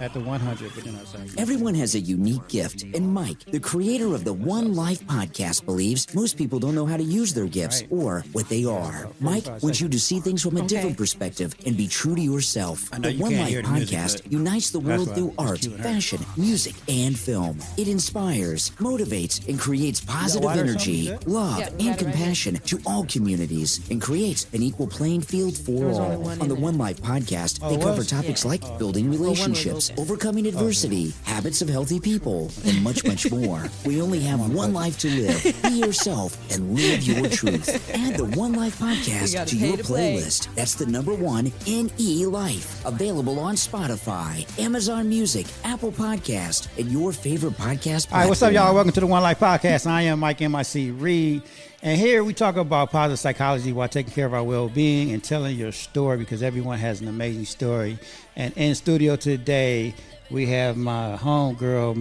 at the 100, but then I said, Everyone has a unique gift, and Mike, the creator of the One Life podcast, believes most people don't know how to use their gifts or what they are. Mike wants you to see things from a different perspective and be true to yourself. The One Life podcast unites the world through art, fashion, music, and film. It inspires, motivates, and creates positive energy, love, and compassion to all communities, and creates an equal playing field for all. On the One Life podcast, they cover topics like building relationships, overcoming adversity, habits of healthy people, and much, much more. We only have one life to live. Be yourself and live your truth. Add the One Life podcast to your playlist. That's the number 1NELife. Available on Spotify, Amazon Music, Apple Podcast, and your favorite podcast platform. All right, what's up, y'all? Welcome to the One Life podcast. I am Mike MIC Reed. And here we talk about positive psychology while taking care of our well-being and telling your story, because everyone has an amazing story. And in studio today, we have my homegirl,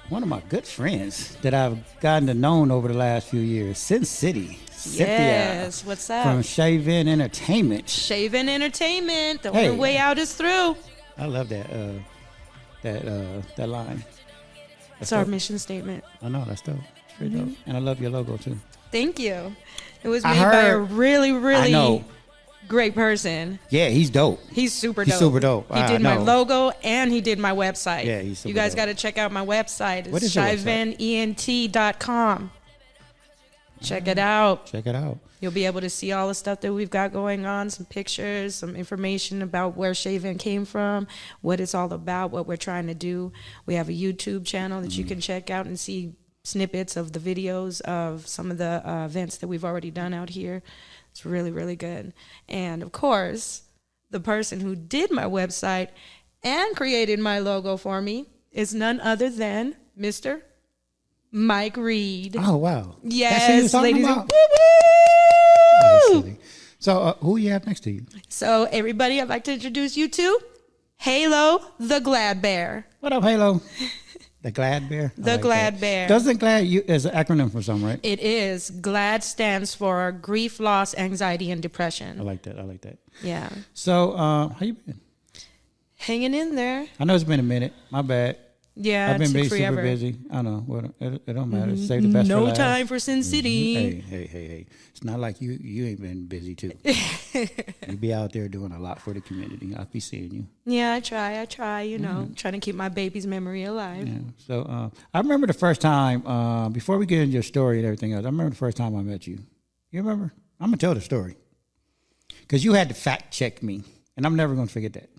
one of my good friends that I've gotten to know over the last few years, Cynthia. Yes, what's up? From Cheyven Entertainment. Cheyven Entertainment. The only way out is through. I love that line. That's our mission statement. I know, that's dope. It's pretty dope. And I love your logo too. Thank you. It was made by a really, really great person. Yeah, he's dope. He's super dope. He did my logo and he did my website. Yeah, he's super You guys dope. got to check out my website. It's What is your website? CheyvenEnt.com. Check it out. Check it out. You'll be able to see all the stuff that we've got going on, some pictures, some information about where Cheyven came from, what it's all about, what we're trying to do. We have a YouTube channel that you can check out and see snippets of the videos of some of the events that we've already done out here. It's really, really good. And of course, the person who did my website and created my logo for me is none other than Mr. Mike Reed. Oh, wow. Yes, ladies and woo! So who you have next to you? So everybody, I'd like to introduce you to Halo the Glad Bear. What up, Halo? The Glad Bear? The Glad Bear. Doesn't Glad is an acronym for something, right? It is. GLAD stands for grief, loss, anxiety, and depression. I like that. Yeah. So how you been? Hanging in there. I know it's been a minute. My bad. Yeah, I've been it took super forever. busy. I know. Well, it don't matter. Save the best for No last. time for Sin City. Hey. It's not like you ain't been busy too. You be out there doing a lot for the community. I'll be seeing you. Yeah, I try, you know, trying to keep my baby's memory alive. Yeah. So I remember the first time, before we get into your story and everything else, I remember the first time I met you. You remember? I'm going to tell the story. Because you had to fact check me, and I'm never going to forget that.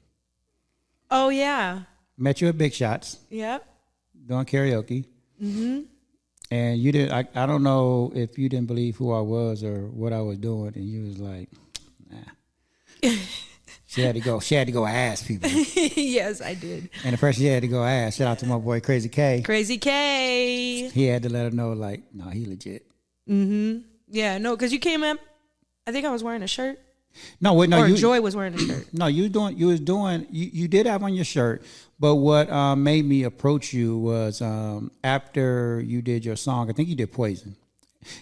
Oh, yeah. Met you at Big Shots. Yep. Doing karaoke. Mm-hmm. And you didn't, I don't know if you didn't believe who I was or what I was doing, and you was like, nah. She had to go ask people. Yes, I did. And the person she had to go ask, shout out to my boy Crazy K. Crazy K. He had to let her know, like, no, he legit. Mm-hmm. Yeah, no, because you came up, I think I was wearing a shirt. No, Joy was wearing a shirt. No, you did have on your shirt, but what made me approach you was after you did your song. I think you did Poison,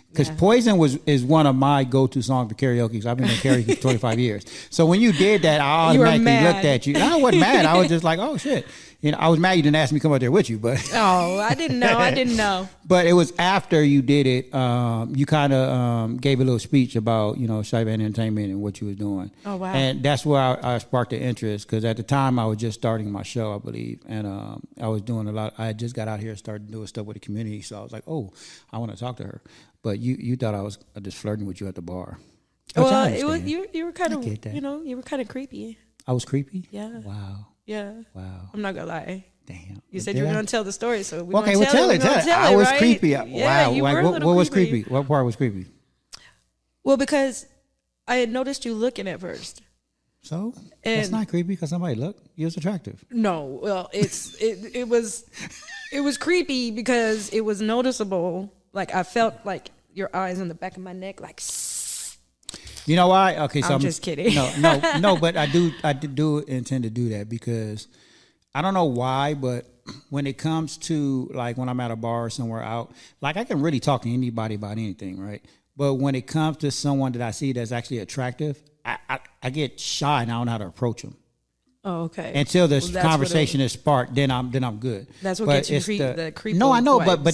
because Poison is one of my go-to songs for karaoke. Because I've been doing karaoke for 25 years. So when you did that, I automatically looked at you. I wasn't mad. I was just like, oh shit. You know, I was mad you didn't ask me to come out there with you, but I didn't know. But it was after you did it. You kind of gave a little speech about, you know, Cheyven Entertainment and what you was doing. Oh wow! And that's where I sparked the interest, because at the time I was just starting my show, I believe, and I was doing a lot. I had just got out here and started doing stuff with the community, so I was like, oh, I want to talk to her. But you thought I was just flirting with you at the bar. Well, it was you were kind of, you know, you were kind of creepy. I was creepy? Yeah. Wow. Yeah. Wow. I'm not gonna lie. Damn. You said you were gonna tell the story, so okay. Well, tell it. I was creepy. Yeah, wow. You like, were what was creepy? What part was creepy? Well, because I had noticed you looking at first. So that's not creepy because somebody looked. You was attractive. No. Well, it was creepy because it was noticeable. Like I felt like your eyes in the back of my neck, like. You know why? Okay, so I'm just kidding. No, but I do intend to do that, because I don't know why, but when it comes to, like, when I'm at a bar or somewhere out, like, I can really talk to anybody about anything, right? But when it comes to someone that I see that's actually attractive, I get shy and I don't know how to approach them. Oh, okay. Until this Well, that's what conversation is sparked, then I'm good. That's what But gets you it's the creep. No, I know, but vibes.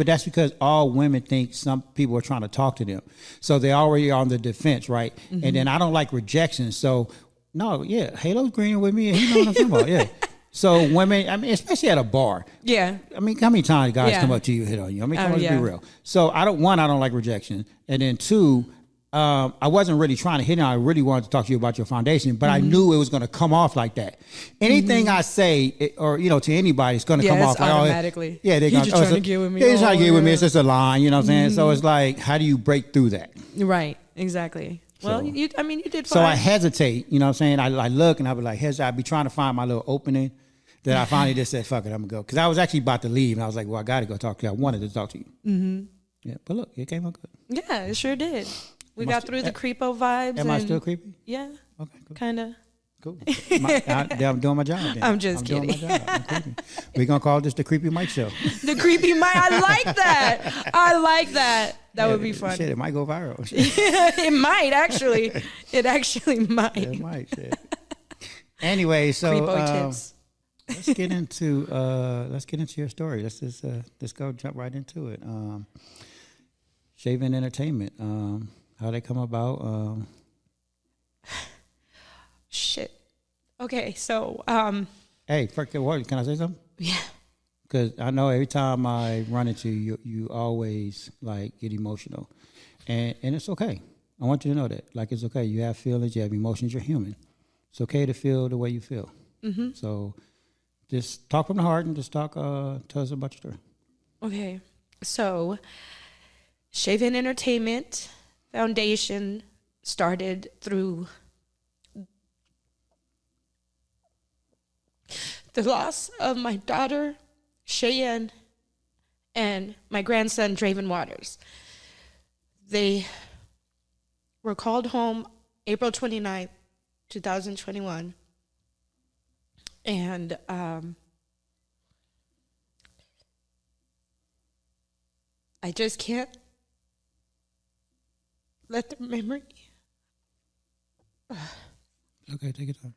that's because all women think some people are trying to talk to them, so they already are on the defense, right? Mm-hmm. And then I don't like rejection, so no, yeah, Halo's greening with me, and he know what I'm talking about, yeah. So women, I mean, especially at a bar. Yeah. I mean, how many times guys Yeah. come up to you, hit on you? I mean, come on, let's yeah. be real. So I don't like rejection, and then two, I wasn't really trying to hit on. I really wanted to talk to you about your foundation, but I knew it was going to come off like that. Anything I say, or to anybody, it's going to come it's off like, automatically. yeah, they're just trying to get with me. They're just trying to get with me. yeah. It's just a line, you know what I'm saying? So it's like, how do you break through that? Right. Exactly. Well, So- you did fine. So I hesitate, you know what I'm saying? I look and I be like, I'd be trying to find my little opening. Then I finally just said, fuck it, I'm going to go. Because I was actually about to leave, and I was like, well, I got to go talk to you. I wanted to talk to you. Mm-hmm. Yeah, but look, it came out good. Yeah, it sure did. We Am I got st- through the creepo vibes. Am I and- still creepy? Yeah, Okay, cool. kind of. Cool. I'm doing my job then. I'm just doing kidding. my job. I'm creepy. We're going to call this the Creepy Mike Show. The creepy Mike. I like that. I like that. That would be fun. Shit, it might go viral. Shit. It might actually. It actually might. It might. Shit. Anyway, so Creepo tips. let's get into your story. Let's go jump right into it. Cheyven Entertainment. How they come about? Shit. Okay, so Hey, can I say something? yeah. Because I know every time I run into you, you always like get emotional, and it's okay. I want you to know that, like, it's okay. You have feelings, you have emotions. You're human. It's okay to feel the way you feel. Mm-hmm. So, just talk from the heart and just talk. Tell us about your story. Okay, so Cheyven Entertainment Foundation started through the loss of my daughter, Cheyenne, and my grandson, Draven Waters. They were called home April 29th, 2021. And I just can't let the memory. Okay, take your time.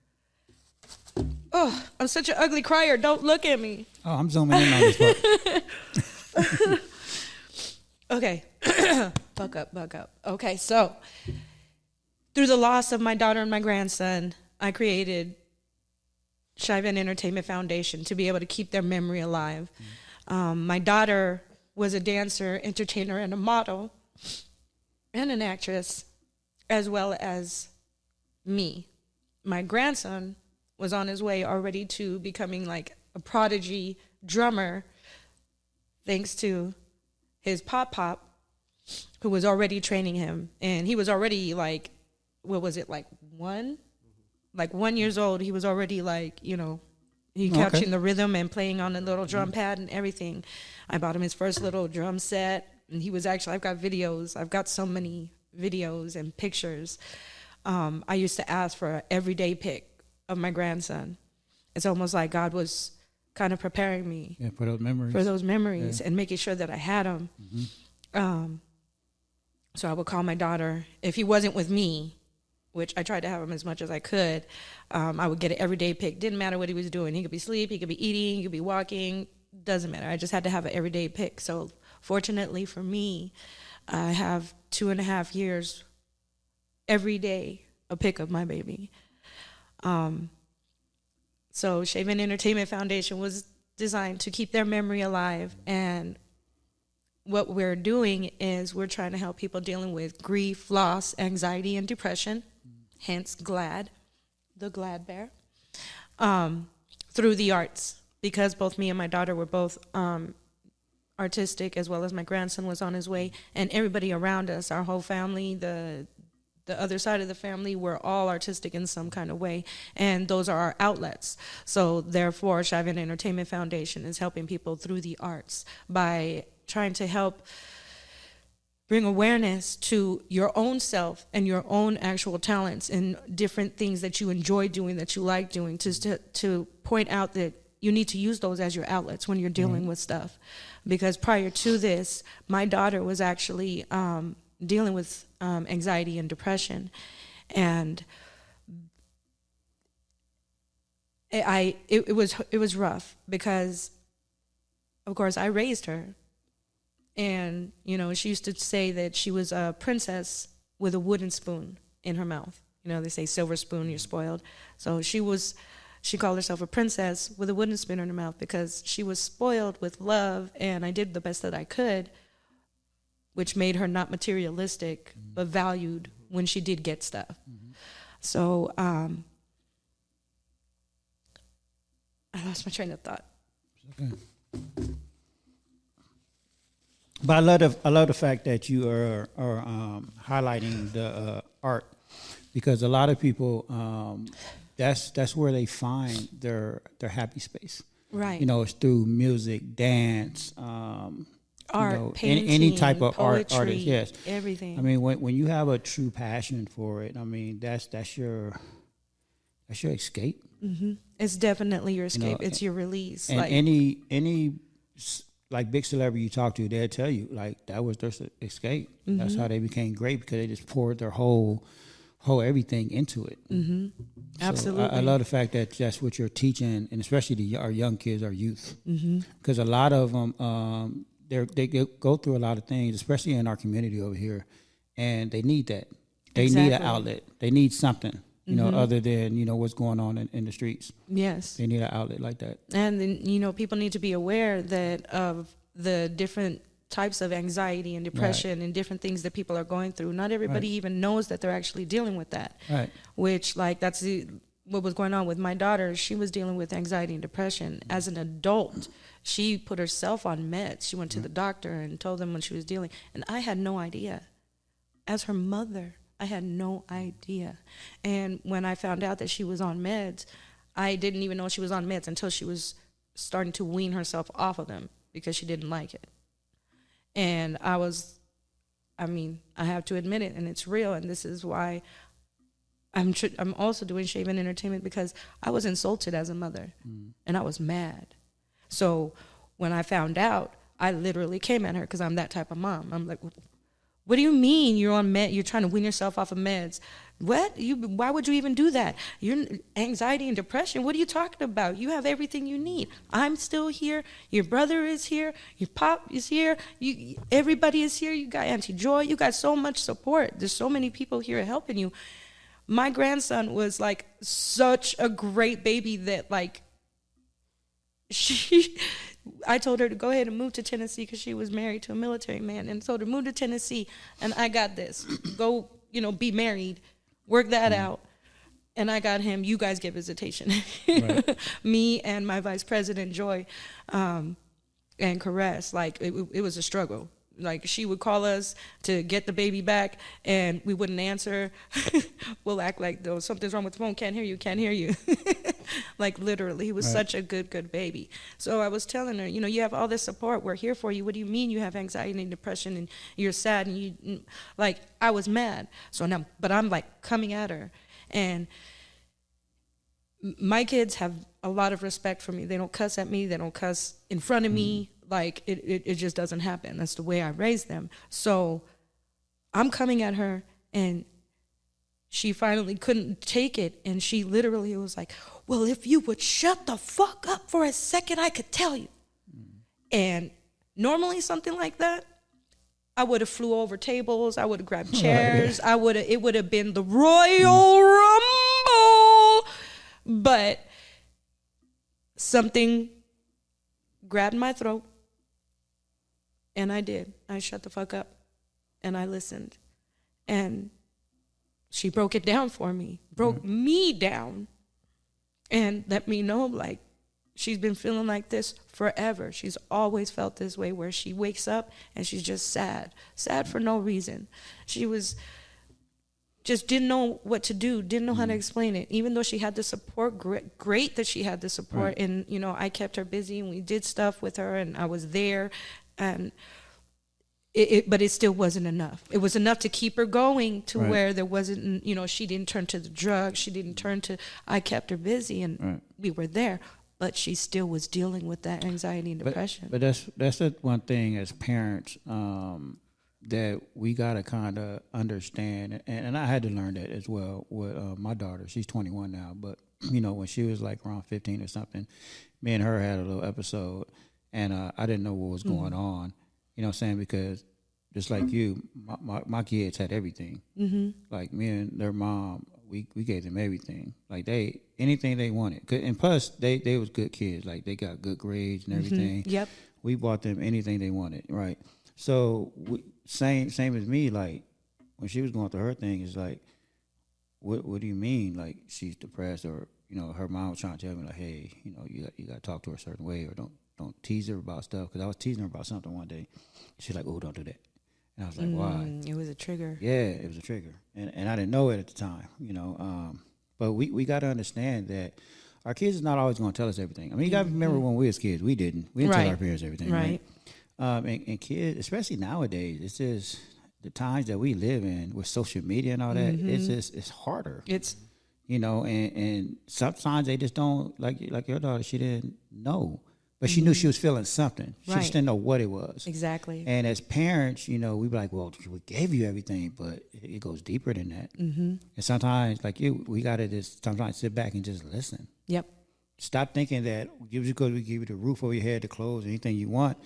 Oh, I'm such an ugly crier. Don't look at me. Oh, I'm zooming in on this part. Okay. Buck up. Okay, so through the loss of my daughter and my grandson, I created Cheyven Entertainment Foundation to be able to keep their memory alive. My daughter was a dancer, entertainer, and a model, and an actress, as well as me. My grandson was on his way already to becoming like a prodigy drummer, thanks to his pop, who was already training him. And he was already like, what was it, like 1 years old. He was already like, he catching the rhythm and playing on a little drum pad and everything. I bought him his first little drum set, and he was actually, I've got videos. I've got so many videos and pictures. I used to ask for an everyday pic of my grandson. It's almost like God was kind of preparing me for those memories. And making sure that I had them. Mm-hmm. So I would call my daughter. If he wasn't with me, which I tried to have him as much as I could, I would get an everyday pic. Didn't matter what he was doing. He could be asleep, he could be eating, he could be walking. Doesn't matter. I just had to have an everyday pic. So fortunately for me, I have 2.5 years every day a pic of my baby. So Cheyven Entertainment Foundation was designed to keep their memory alive. And what we're doing is we're trying to help people dealing with grief, loss, anxiety, and depression, hence GLAD, the GLAD bear, through the arts. Because both me and my daughter were both artistic, as well as my grandson was on his way, and everybody around us, our whole family, the other side of the family, we're all artistic in some kind of way, and those are our outlets. So therefore, Cheyven Entertainment Foundation is helping people through the arts by trying to help bring awareness to your own self and your own actual talents and different things that you enjoy doing, that you like doing, to point out that you need to use those as your outlets when you're dealing with stuff. Because prior to this, my daughter was actually dealing with anxiety and depression. And it was rough because, of course, I raised her. And, you know, she used to say that she was a princess with a wooden spoon in her mouth. You know, they say silver spoon, you're spoiled. So she called herself a princess with a wooden spoon in her mouth because she was spoiled with love, and I did the best that I could, which made her not materialistic, but valued when she did get stuff. So I lost my train of thought. Okay. But I love the fact that you are highlighting the art, because a lot of people that's where they find their happy space. Right. You know, it's through music, dance, art, you know, painting, any type of poetry, artist. Yes, everything. I mean, when you have a true passion for it, I mean, that's your escape. Mm-hmm. It's definitely your escape. You know, it's your release. And like any like big celebrity you talk to, they'll tell you like that was their escape. Mm-hmm. That's how they became great, because they just poured their whole everything into it. Mm-hmm. So Absolutely. I love the fact that that's what you're teaching, and especially our young kids, our youth, Mm-hmm. because a lot of them they go through a lot of things, especially in our community over here, and they need that. They need an outlet. They need something. You know, other than, you know, what's going on in the streets. Yes. They need an outlet like that. And then, you know, people need to be aware that of the different types of anxiety and depression and different things that people are going through. Not everybody even knows that they're actually dealing with that. Right. Which, like, that's what was going on with my daughter. She was dealing with anxiety and depression. As an adult, she put herself on meds. She went to the doctor and told them when she was dealing. And I had no idea. As her mother, I had no idea. And when I found out that she was on meds, I didn't even know she was on meds until she was starting to wean herself off of them because she didn't like it. And I have to admit it, and it's real, and this is why I'm also doing Cheyven Entertainment, because I was insulted as a mother, and I was mad. So when I found out, I literally came at her because I'm that type of mom. I'm like, what do you mean you're on med? You're trying to wean yourself off of meds. What? Why would you even do that? You're anxiety and depression. What are you talking about? You have everything you need. I'm still here. Your brother is here. Your pop is here. Everybody is here. You got Auntie Joy. You got so much support. There's so many people here helping you. My grandson was like such a great baby that like I told her to go ahead and move to Tennessee because she was married to a military man, and told her move to Tennessee and I got this. Go, you know, be married, work that out. And I got him. You guys get visitation. Right. Me and my vice president, Joy, and Caress. Like it was a struggle. Like she would call us to get the baby back and we wouldn't answer. We'll act like though something's wrong with the phone. Can't hear you. Like literally, he was such a good baby. So I was telling her, you know, you have all this support. We're here for you. What do you mean you have anxiety and depression and you're sad? And you, like, I was mad. So now, but I'm like coming at her. And my kids have a lot of respect for me. They don't cuss at me. They don't cuss in front of me. Like, it just doesn't happen. That's the way I raised them. So I'm coming at her, and she finally couldn't take it, and she literally was like, well, if you would shut the fuck up for a second, I could tell you. And normally something like that, I would have flew over tables. I would have grabbed chairs. It would have been the Royal Rumble. But something grabbed my throat. And I did. I shut the fuck up. And I listened. And she broke it down for me. Broke me down. And let me know, like, she's been feeling like this forever. She's always felt this way, where she wakes up and she's just sad. Sad for no reason. She was just didn't know what to do, didn't know how to explain it. Even though she had the support, great that she had the support. Right. And, you know, I kept her busy and we did stuff with her and I was there. And but it still wasn't enough. It was enough to keep her going to where there wasn't, you know, she didn't turn to the drugs. She didn't turn to, I kept her busy and we were there. But she still was dealing with that anxiety and depression. But that's the one thing as parents that we got to kind of understand. And I had to learn that as well with my daughter. She's 21 now. But when she was like around 15 or something, me and her had a little episode, and I didn't know what was going on. You know what I'm saying? Because just like you, my kids had everything. Like me and their mom, we gave them everything. Like anything they wanted. And plus, they was good kids. Like they got good grades and everything. Yep. We bought them anything they wanted, right? So same as me. Like when she was going through her thing, it's like, what do you mean? Like she's depressed, or her mom was trying to tell me like, hey, you got to talk to her a certain way, or don't tease her about stuff. Because I was teasing her about something one day. She's like, oh, don't do that. And I was like, why? It was a trigger. Yeah, it was a trigger, and I didn't know it at the time. But we got to understand that our kids is not always going to tell us everything. I mean, you got to remember when we was kids, we didn't tell our parents everything, right? And kids, especially nowadays, it's just the times that we live in with social media and all that. It's harder. And sometimes they just don't like your daughter. She didn't know. But she knew she was feeling something. She just didn't know what it was. Exactly. And as parents, we'd be like, well, we gave you everything, but it goes deeper than that. And sometimes, like we got to just sometimes sit back and just listen. Yep. Stop thinking that just because we give you the roof over your head, the clothes, anything you want.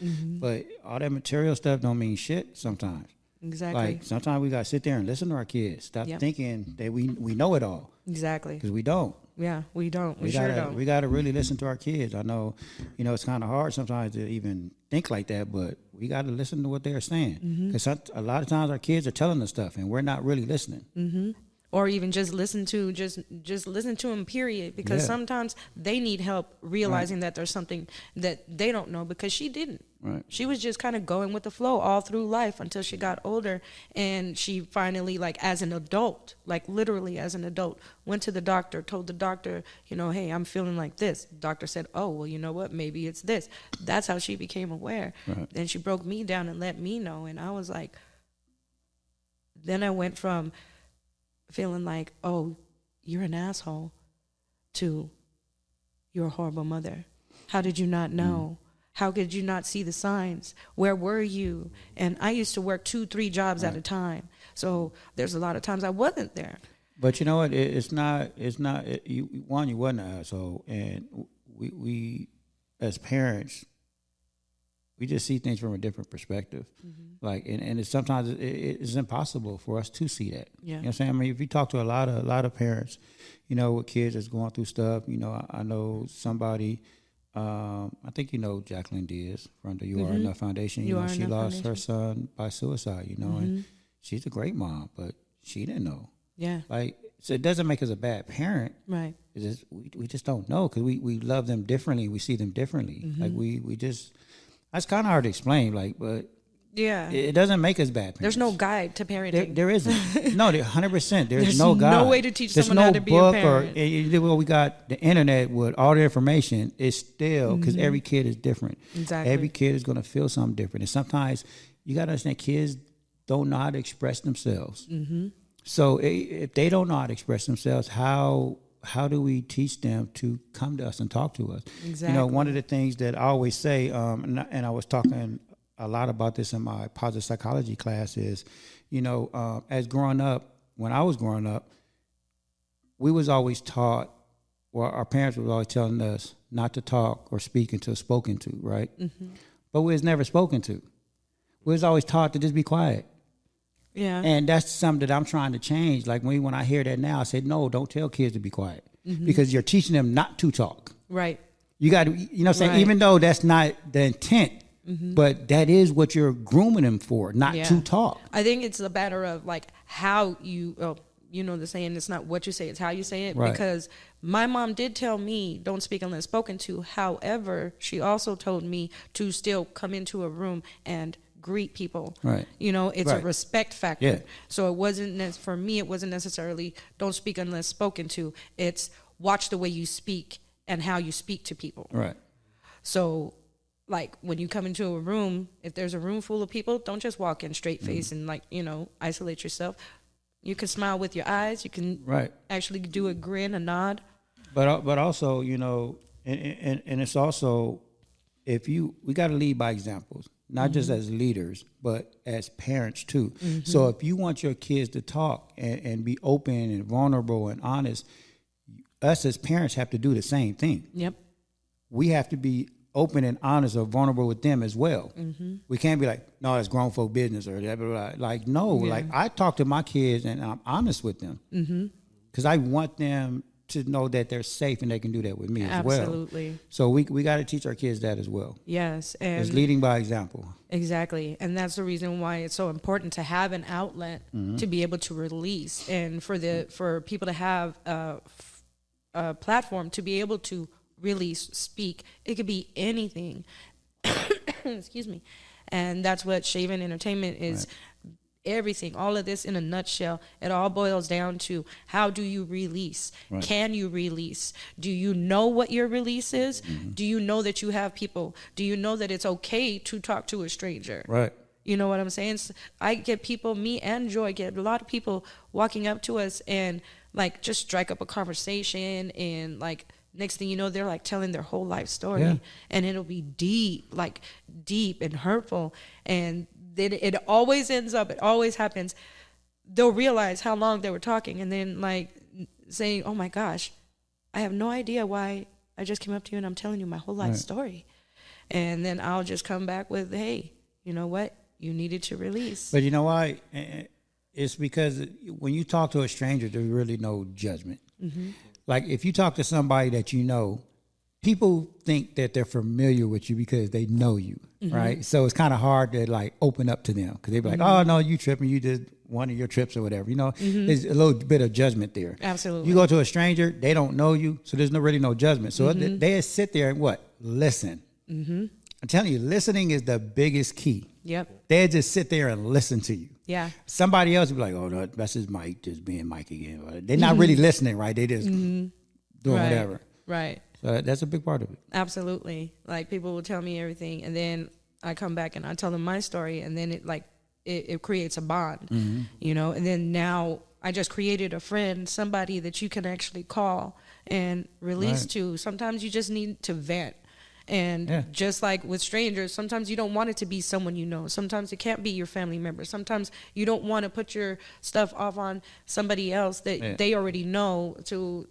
But all that material stuff don't mean shit sometimes. Exactly. Like sometimes we got to sit there and listen to our kids. Stop thinking that we know it all. Exactly. Because we don't. Yeah, we don't. We sure don't. We got to really listen to our kids. I know, it's kind of hard sometimes to even think like that, but we got to listen to what they're saying. Because a lot of times our kids are telling us stuff, and we're not really listening. Or even just listen to listen to them, period. Because sometimes they need help realizing that there's something that they don't know, because she didn't. Right. She was just kind of going with the flow all through life until she got older, and she finally, like as an adult, like literally as an adult, went to the doctor, told the doctor, hey, I'm feeling like this. The doctor said, oh, well, you know what? Maybe it's this. That's how she became aware. Right. Then she broke me down and let me know, and I was like, then I went from feeling like, oh, you're an asshole, to you're a horrible mother. How did you not know? How could you not see the signs? Where were you? And I used to work 2-3 jobs at a time. So there's a lot of times I wasn't there. But you know what? You wasn't an asshole. And we as parents, we just see things from a different perspective. Like, and it's sometimes it's impossible for us to see that. Yeah. You know what I'm saying? I mean, if you talk to a lot of parents, with kids that's going through stuff, I know somebody, I think Jacqueline Diaz from the You Are Enough Foundation. She lost her son by suicide, and she's a great mom, but she didn't know. Yeah. Like, so it doesn't make us a bad parent. Right. It's just, we just don't know, because we love them differently. We see them differently. Like we just, that's kind of hard to explain, but yeah, it doesn't make us bad parents. There's no guide to parenting. There isn't. No, 100%. There's no guide. No way to teach someone how to be a parent. We got the internet with all the information. It's still, because every kid is different. Exactly. Every kid is going to feel something different. And sometimes you got to understand, kids don't know how to express themselves. So if they don't know how to express themselves, how do we teach them to come to us and talk to us? Exactly. One of the things that I always say, and I was talking a lot about this in my positive psychology class, is, as growing up, when I was growing up, we was always taught, or our parents were always telling us not to talk or speak until spoken to, right? But we was never spoken to. We was always taught to just be quiet. Yeah. And that's something that I'm trying to change. Like when I hear that now, I say, no, don't tell kids to be quiet, because you're teaching them not to talk. Right. You got to, what I'm saying, even though that's not the intent, but that is what you're grooming them for, not to talk. I think it's a matter of like how you, the saying, it's not what you say, it's how you say it. Right. Because my mom did tell me, don't speak unless spoken to. However, she also told me to still come into a room and greet people. Right. It's a respect factor. Yeah. So it wasn't, for me, it wasn't necessarily don't speak unless spoken to. It's watch the way you speak and how you speak to people. Right. So, like, when you come into a room, if there's a room full of people, don't just walk in straight face and, like, isolate yourself. You can smile with your eyes. You can actually do a grin, a nod. But also, and it's also, we got to lead by examples, not just as leaders, but as parents too. So if you want your kids to talk and be open and vulnerable and honest, us as parents have to do the same thing. Yep. We have to be open and honest or vulnerable with them as well. We can't be like, no, it's grown folk business or blah, blah, blah. Like, no, like I talk to my kids and I'm honest with them because I want them to know that they're safe and they can do that with me as well. Absolutely. So we got to teach our kids that as well. Yes. And it's leading by example. Exactly. And that's the reason why it's so important to have an outlet to be able to release, and for people to have a platform to be able to release, speak. It could be anything. Excuse me. And that's what Cheyven Entertainment is. Right. Everything, all of this in a nutshell, it all boils down to how do you release? Right. Can you release? Do you know what your release is? Do you know that you have people? Do you know that it's okay to talk to a stranger? Right. You know what I'm saying? I get people, me and Joy get a lot of people walking up to us and like just strike up a conversation, and like next thing you know, they're like telling their whole life story, and it'll be deep and hurtful. And then it always ends up, it always happens. They'll realize how long they were talking, and then like saying, oh my gosh, I have no idea why I just came up to you and I'm telling you my whole life story. And then I'll just come back with, hey, you know what? You needed to release. But you know why? It's because when you talk to a stranger, there's really no judgment. Like if you talk to somebody that you know, people think that they're familiar with you because they know you, right? So it's kind of hard to like open up to them because they be like, oh, no, you tripping. You did one of your trips or whatever. You know, there's a little bit of judgment there. Absolutely. You go to a stranger, they don't know you, so there's really no judgment. So they sit there and what? Listen. I'm telling you, listening is the biggest key. Yep. They just sit there and listen to you. Yeah. Somebody else would be like, oh, no, that's just Mike just being Mike again. They're not really listening, right? They just doing whatever. Right. So that's a big part of it. Absolutely. Like people will tell me everything, and then I come back and I tell them my story, and then it creates a bond, you know. And then now I just created a friend, somebody that you can actually call and release to. Sometimes you just need to vent. And just like with strangers, sometimes you don't want it to be someone you know. Sometimes it can't be your family member. Sometimes you don't want to put your stuff off on somebody else that they already know.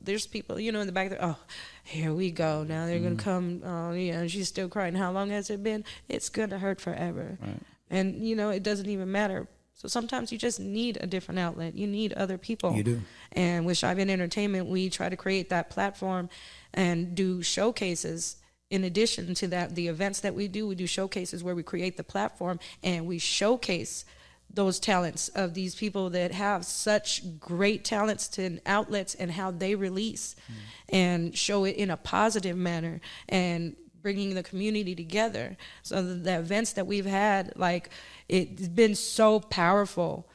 There's people, you know, in the back there, oh, here we go. Now they're going to come. Oh, yeah, she's still crying. How long has it been? It's going to hurt forever. Right. And, you know, it doesn't even matter. So sometimes you just need a different outlet. You need other people. You do. And with Cheyven Entertainment, we try to create that platform and do showcases. In addition to that, the events that we do showcases where we create the platform and we showcase those talents of these people that have such great talents and outlets and how they release and show it in a positive manner and bringing the community together. So the events that we've had, like, it's been so powerful.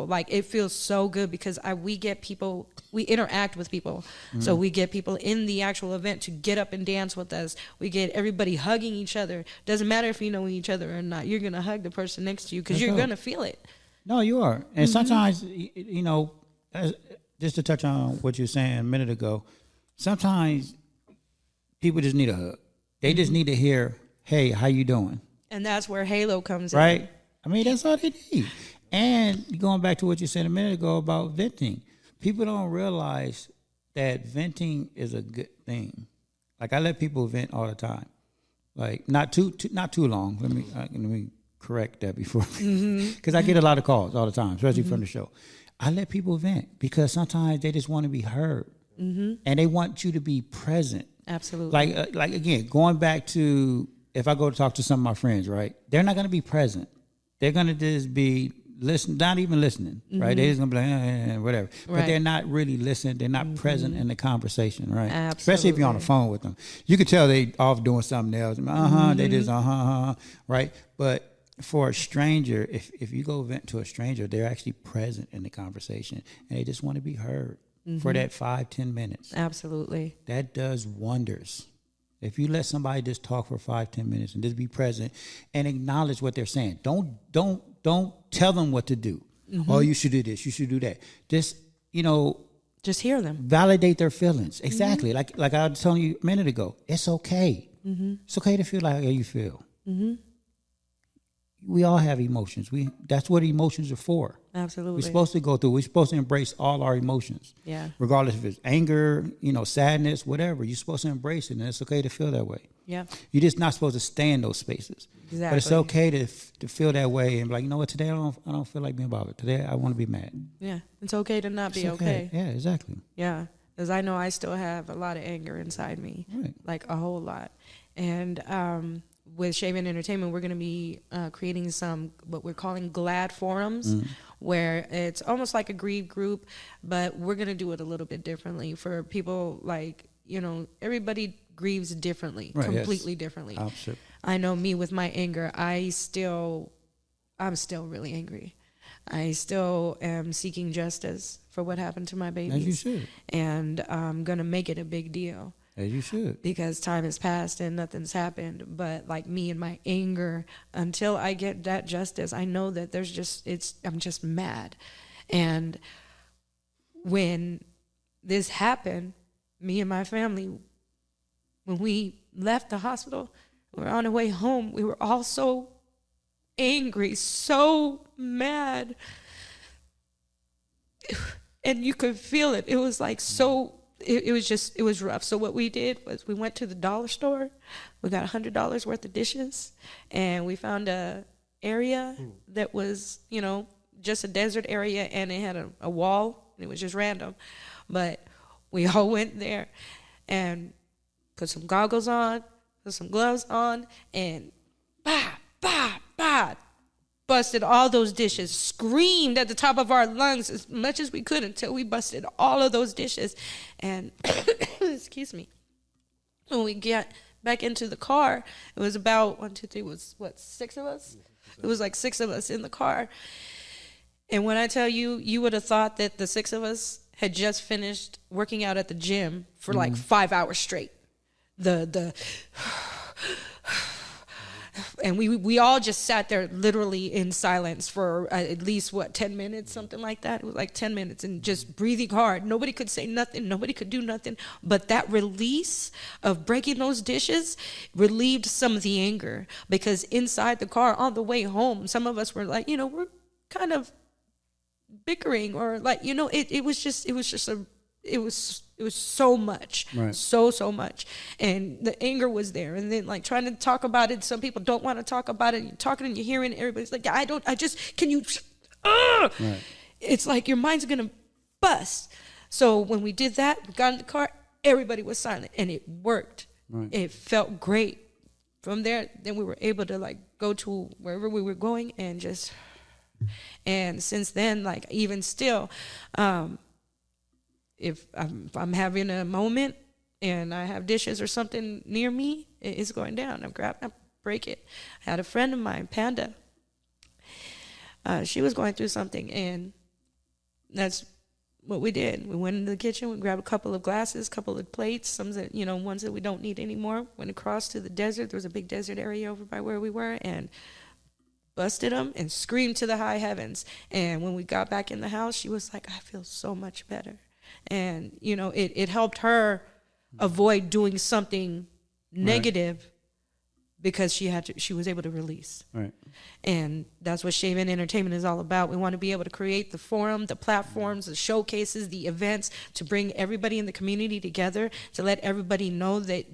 Like, it feels so good because we get people, we interact with people. So we get people in the actual event to get up and dance with us. We get everybody hugging each other. Doesn't matter if you know each other or not. You're going to hug the person next to you because you're going to feel it. No, you are. And sometimes, you know, just to touch on what you were saying a minute ago, sometimes people just need a hug. They just need to hear, hey, how you doing? And that's where Halo comes in. Right? I mean, that's all they need. And going back to what you said a minute ago about venting, people don't realize that venting is a good thing. Like, I let people vent all the time. Like, not too long. Let me correct that before, because I get a lot of calls all the time, especially from the show. I let people vent because sometimes they just want to be heard, and they want you to be present. Absolutely. Like again, going back to if I go to talk to some of my friends, right? They're not going to be present. They're going to just be not even listening, right? They're just gonna be like, whatever. Right. But they're not really listening. They're not present in the conversation, right? Absolutely. Especially if you're on the phone with them. You can tell they off doing something else. They just right? But for a stranger, if you go vent to a stranger, they're actually present in the conversation and they just want to be heard for that 5-10 minutes. Absolutely. That does wonders. If you let somebody just talk for 5-10 minutes and just be present and acknowledge what they're saying. Don't tell them what to do. Oh, you should do this. You should do that. Just hear them. Validate their feelings. Exactly. Like I was telling you a minute ago. It's okay. It's okay to feel like how you feel. We all have emotions. That's what emotions are for. Absolutely. We're supposed to go through. We're supposed to embrace all our emotions. Yeah. Regardless if it's anger, sadness, whatever. You're supposed to embrace it, and it's okay to feel that way. Yeah. You're just not supposed to stay in those spaces. Exactly. But it's okay to feel that way and be like, you know what? Today I don't feel like being bothered. Today I want to be mad. Yeah. It's okay to not be okay. Yeah, exactly. Yeah. Because I know I still have a lot of anger inside me, Right. like a whole lot. And with Cheyven Entertainment, we're going to be creating some what we're calling GLAD forums, where it's almost like a grief group, but we're going to do it a little bit differently for people like, everybody grieves differently, Right, completely differently. Opposite. I know me with my anger, I'm still really angry. I still am seeking justice for what happened to my babies. As you should. And I'm going to make it a big deal. As you should. Because time has passed and nothing's happened. But like me and my anger, until I get that justice, I know that I'm just mad. And when this happened, me and my family, when we left the hospital, we were on our way home, we were all so angry, so mad. And you could feel it. It was like it was rough. So what we did was we went to the dollar store. We got $100 worth of dishes, and we found a area that was, just a desert area, and it had a wall, and it was just random. But we all went there and put some goggles on, put some gloves on, and busted all those dishes, screamed at the top of our lungs as much as we could until we busted all of those dishes. And excuse me, when we get back into the car, it was about 1, 2, 3, was what, 6 of us? It was like 6 of us in the car. And when I tell you, you would have thought that the 6 of us had just finished working out at the gym for like 5 hours straight. And we all just sat there literally in silence for at least 10 minutes, something like that. It was like 10 minutes and just breathing hard. Nobody could say nothing. Nobody could do nothing. But that release of breaking those dishes relieved some of the anger, because inside the car on the way home, some of us were like, we're kind of bickering, or like, it was so much, right. so much, and the anger was there. And then like trying to talk about it, some people don't want to talk about it. You're talking and you're hearing everybody's like, can you? Right. It's like your mind's gonna bust. So when we did that, we got in the car, everybody was silent, and it worked. Right. It felt great. From there, then we were able to like go to wherever we were going and just. And since then, like even still, if I'm having a moment and I have dishes or something near me, it's going down. I break it. I had a friend of mine, Panda. She was going through something, and that's what we did. We went into the kitchen, we grabbed a couple of glasses, couple of plates, some that, ones that we don't need anymore. Went across to the desert. There was a big desert area over by where we were, and busted them and screamed to the high heavens. And when we got back in the house, she was like, I feel so much better. And, it helped her avoid doing something negative, because she was able to release. Right. And that's what Cheyven Entertainment is all about. We want to be able to create the forum, the platforms, the showcases, the events, to bring everybody in the community together, to let everybody know that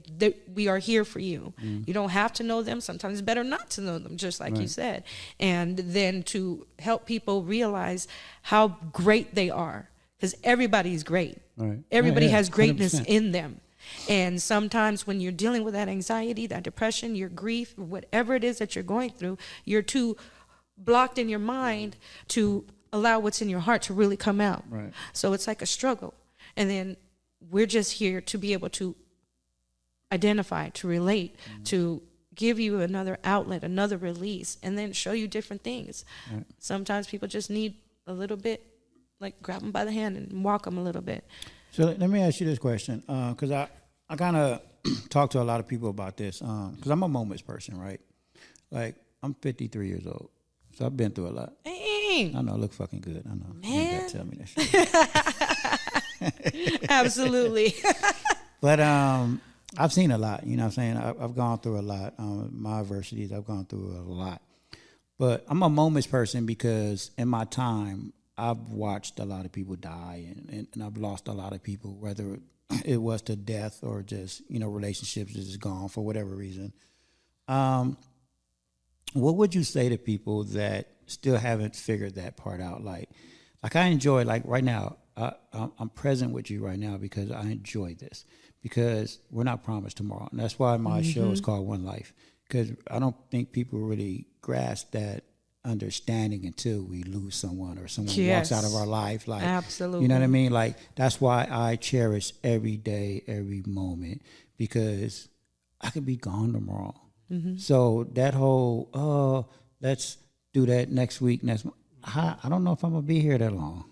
we are here for you. You don't have to know them. Sometimes it's better not to know them, just like you said. And then to help people realize how great they are, because everybody's great. Right. Everybody has greatness 100%. In them. And sometimes when you're dealing with that anxiety, that depression, your grief, whatever it is that you're going through, you're too blocked in your mind to allow what's in your heart to really come out. Right. So it's like a struggle. And then we're just here to be able to identify, to relate, to give you another outlet, another release, and then show you different things. Right. Sometimes people just need a little bit, like grab them by the hand and walk them a little bit. So let me ask you this question, because I kind of talk to a lot of people about this, because I'm a moments person, right? Like, I'm 53 years old, so I've been through a lot. Dang. I know, I look fucking good. I know. Man. You ain't got to tell me that shit. Absolutely. But I've seen a lot, you know what I'm saying? I've gone through a lot. My adversities, I've gone through a lot. But I'm a moments person because in my time, I've watched a lot of people die and I've lost a lot of people, whether it was to death or just, relationships that is gone for whatever reason. What would you say to people that still haven't figured that part out? Like I enjoy, like right now, I'm present with you right now because I enjoy this, because we're not promised tomorrow. And that's why my show is called One Life, because I don't think people really grasp that understanding until we lose someone or someone walks out of our life. Like, absolutely. You know what I mean? Like, that's why I cherish every day, every moment, because I could be gone tomorrow. So that whole, let's do that next week, next month. I don't know if I'm going to be here that long.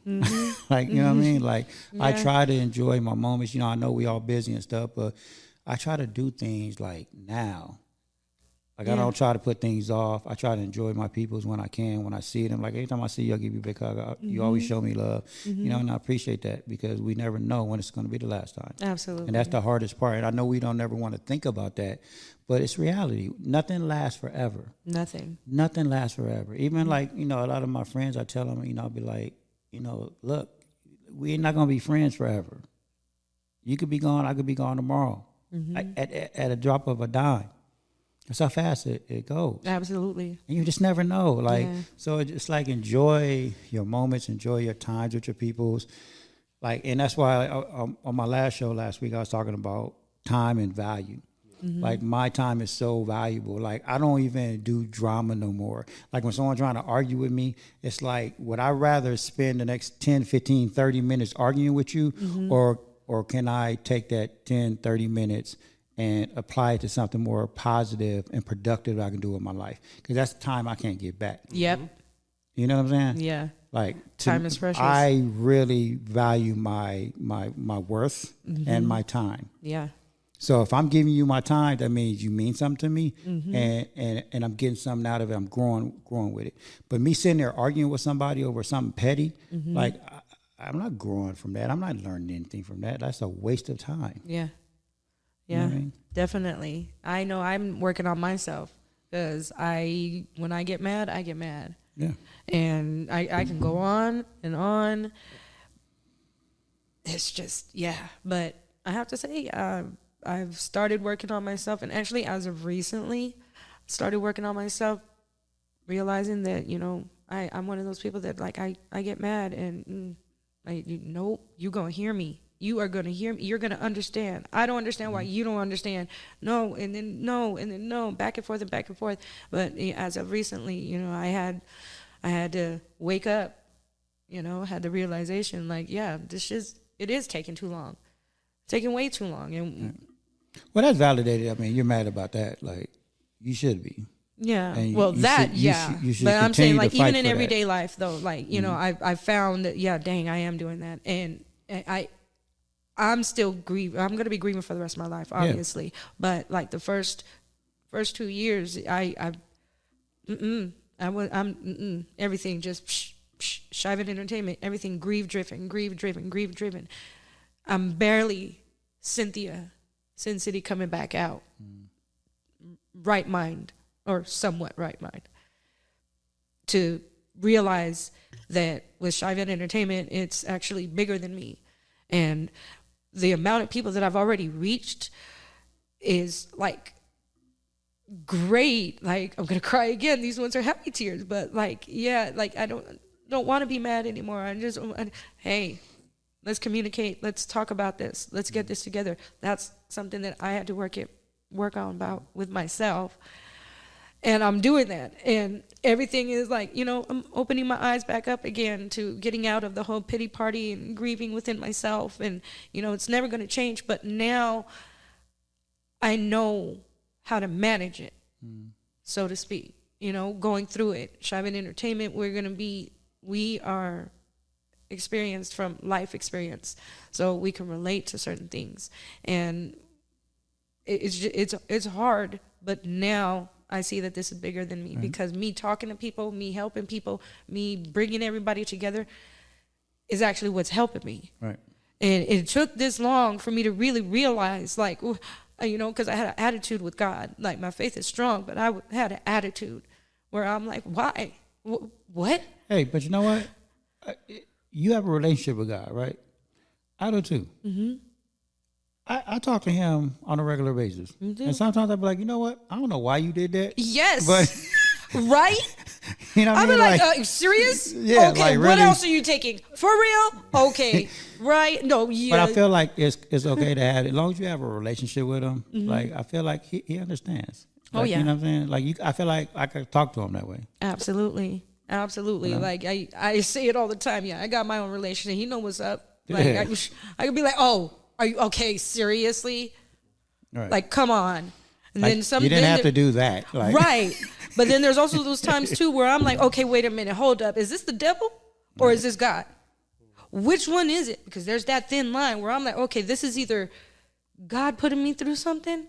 Like, you know what I mean? Like, I try to enjoy my moments. I know we all busy and stuff, but I try to do things like now. Like, I don't try to put things off. I try to enjoy my peoples when I can, when I see them. Like, anytime I see you, I give you a big hug. You always show me love, and I appreciate that, because we never know when it's going to be the last time. Absolutely. And that's the hardest part. And I know we don't ever want to think about that, but it's reality. Nothing lasts forever. Nothing lasts forever. Even like, a lot of my friends, I tell them, I'll be like, look, we're not going to be friends forever. You could be gone. I could be gone tomorrow. At a drop of a dime. That's how fast it goes. Absolutely. And you just never know. Like, so it's like, enjoy your moments, enjoy your times with your peoples. Like, and that's why on my last show last week, I was talking about time and value. Like, my time is so valuable. Like, I don't even do drama no more. Like, when someone's trying to argue with me, it's like, would I rather spend the next 10, 15, 30 minutes arguing with you, or can I take that 10, 30 minutes and apply it to something more positive and productive that I can do in my life? Because that's the time I can't get back. Yep. You know what I'm saying? Yeah. Like, time is precious. I really value my worth and my time. Yeah. So if I'm giving you my time, that means you mean something to me, and I'm getting something out of it. I'm growing with it. But me sitting there arguing with somebody over something petty, like, I'm not growing from that. I'm not learning anything from that. That's a waste of time. Yeah. Yeah, you know what I mean? Definitely. I know I'm working on myself, because when I get mad, I get mad. Yeah. And I can go on and on. It's just, But I have to say, I've started working on myself. And actually, as of recently, started working on myself, realizing that, I'm one of those people that, like, I get mad and you're going to hear me. You are going to hear me. You're going to understand. I don't understand why you don't understand. No, and then no, and then no, back and forth and back and forth. But as of recently, I had to wake up, had the realization, like, it is taking too long. Taking way too long. And well, that's validated. I mean, you're mad about that. Like, you should be. Yeah. And well, you should but I'm saying, like, even in that. everyday life, though, like, I found that, dang, I am doing that. And I'm still grieving. I'm going to be grieving for the rest of my life, obviously. Yeah. But like the first 2 years, everything just Cheyven Entertainment, everything grief driven. I'm barely Cynthia, Sin City coming back out, right mind, or somewhat right mind, to realize that with Cheyven Entertainment, it's actually bigger than me. And the amount of people that I've already reached is like great. Like, I'm gonna cry again. These ones are happy tears, but like, like, I don't want to be mad anymore. Hey, let's communicate. Let's talk about this. Let's get this together. That's something that I had to work on about with myself. And I'm doing that. And everything is like, I'm opening my eyes back up again to getting out of the whole pity party and grieving within myself. And, it's never going to change. But now I know how to manage it, so to speak. Going through it. Cheyven Entertainment, we are experienced from life experience. So we can relate to certain things. And it's hard, but now I see that this is bigger than me, because me talking to people, me helping people, me bringing everybody together is actually what's helping me. Right. And it took this long for me to really realize, like, because I had an attitude with God. Like, my faith is strong, but I had an attitude where I'm like, why? What? Hey, but you know what? You have a relationship with God, right? I do too. Mm-hmm. I talk to him on a regular basis. Mm-hmm. And sometimes I'll be like, you know what? I don't know why you did that. Yes. But right? You know what I mean? I'll be like, serious? Yeah. Okay, like, what really? else are you taking? For real? Okay. Right? No, yeah. But I feel like it's okay to have it. As long as you have a relationship with him, Mm-hmm. like I feel like he understands. Like, Oh, yeah. You know what I'm saying? Like I feel like I could talk to him that way. Absolutely. You know? Like I say it all the time. Yeah, I got my own relationship. He know what's up. Like Yeah. I could be like, oh, are you okay? Seriously? Right. Like, come on. And like, then some. You didn't then have to do that. Like. Right. But then there's also those times too where I'm like, okay, wait a minute, hold up. Is this the devil or is this God? Which one is it? Because there's that thin line where I'm like, okay, this is either God putting me through something.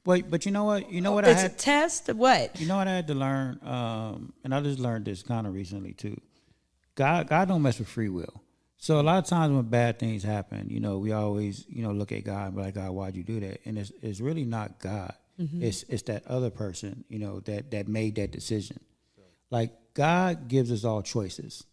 Wait, but you know what? It's a test. What? You know what I had to learn, and I just learned this kind of recently too. God don't mess with free will. So a lot of times when bad things happen, we always, look at God and be like, God, why'd you do that? And it's really not God. Mm-hmm. It's that other person, that made that decision. Like God gives us all choices,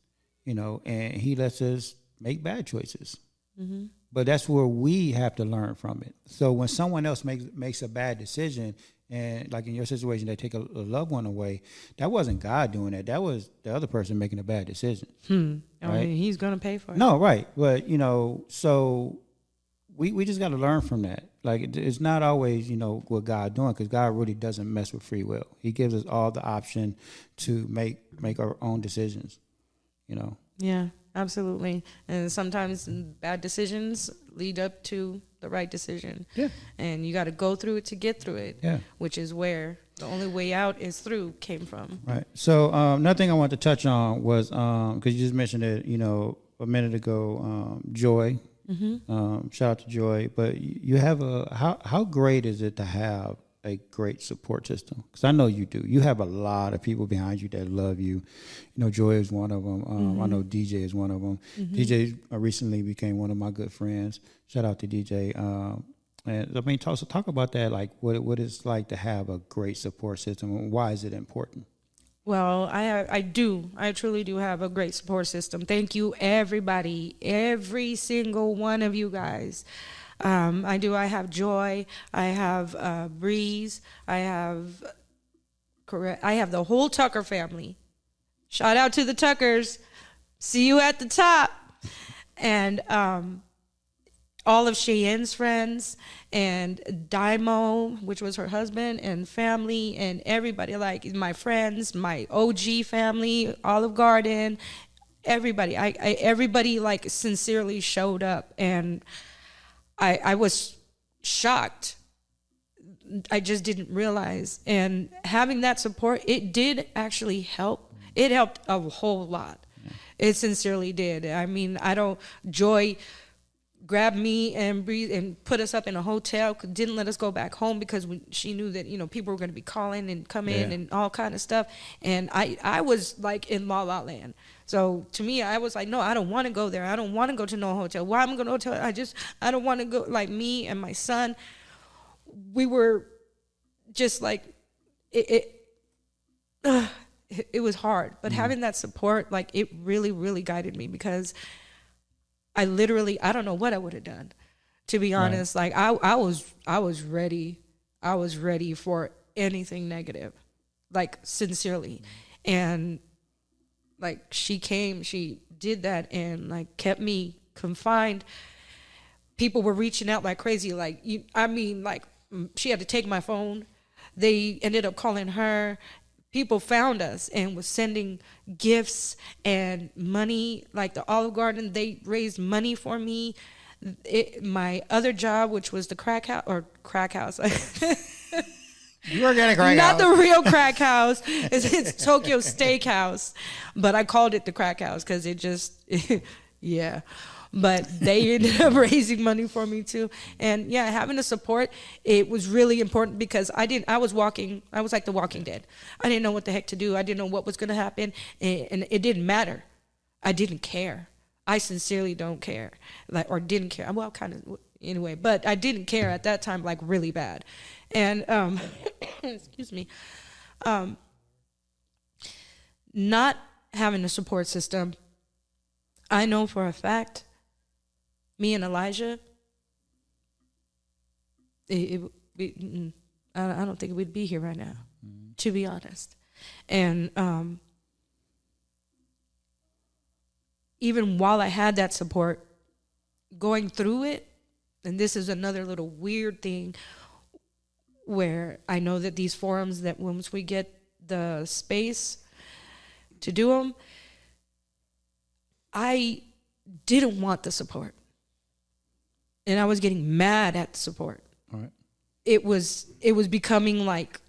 and he lets us make bad choices. Mm-hmm. But that's where we have to learn from it. So when someone else makes a bad decision, and like in your situation, they take a loved one away, that wasn't God doing that. That was the other person making a bad decision. Right? He's going to pay for it. No, right. But, so we just got to learn from that. Like it's not always, what God doing, because God really doesn't mess with free will. He gives us all the option to make our own decisions, Yeah. Absolutely. And sometimes bad decisions lead up to the right decision. Yeah. And you got to go through it to get through it. Yeah. Which is where the only way out is through came from. Right. So another thing I wanted to touch on was, because you just mentioned it, a minute ago, Joy. Mm-hmm. Shout out to Joy. But you have how great is it to have a great support system? Because I know you do. You have a lot of people behind you that love you. Joy is one of them. Mm-hmm. I know DJ is one of them. Mm-hmm. DJ recently became one of my good friends. Shout out to DJ. And I mean, talk about that. Like what it's like to have a great support system, and why is it important? Well, I truly do have a great support system. Thank you, everybody, every single one of you guys. I do. I have Joy. I have Breeze. I have the whole Tucker family. Shout out to the Tuckers. See you at the top. And all of Cheyenne's friends and Daimo, which was her husband, and family, and everybody, like my friends, my OG family, Olive Garden, everybody. Everybody like sincerely showed up, and I was shocked. I just didn't realize. And having that support, it did actually help. It helped a whole lot. It sincerely did. I mean, Joy grabbed me and Breeze and put us up in a hotel, didn't let us go back home because she knew that, people were going to be calling and come in and all kind of stuff. And I was like in La La Land. So to me, I was like, no, I don't want to go there. I don't want to go to no hotel. Why am I going to hotel? I don't want to go. Like me and my son, we were just like, it was hard. But having that support, like it really, really guided me, because I don't know what I would have done, to be honest. Right. Like I was ready. I was ready for anything negative, like sincerely. And like she did that and like kept me confined. People were reaching out like crazy. Like, she had to take my phone. They ended up calling her. People found us and was sending gifts and money. Like the Olive Garden, they raised money for me. My other job, which was the crack house. You work at a crack house. Not the real crack house. It's Tokyo Steakhouse. But I called it the crack house because it just, yeah. But they ended up raising money for me too. And yeah, having the support, it was really important, because I was like the Walking Dead. I didn't know what the heck to do. I didn't know what was going to happen. And it didn't matter. I didn't care. I sincerely don't care. Or didn't care. Well, kind of anyway, but I didn't care at that time, like really bad. And, excuse me. not having a support system, I know for a fact, me and Elijah, I don't think we'd be here right now, to be honest. And even while I had that support, going through it, and this is another little weird thing where I know that these forums, that once we get the space to do them, I didn't want the support. And I was getting mad at the support. All right. It was becoming like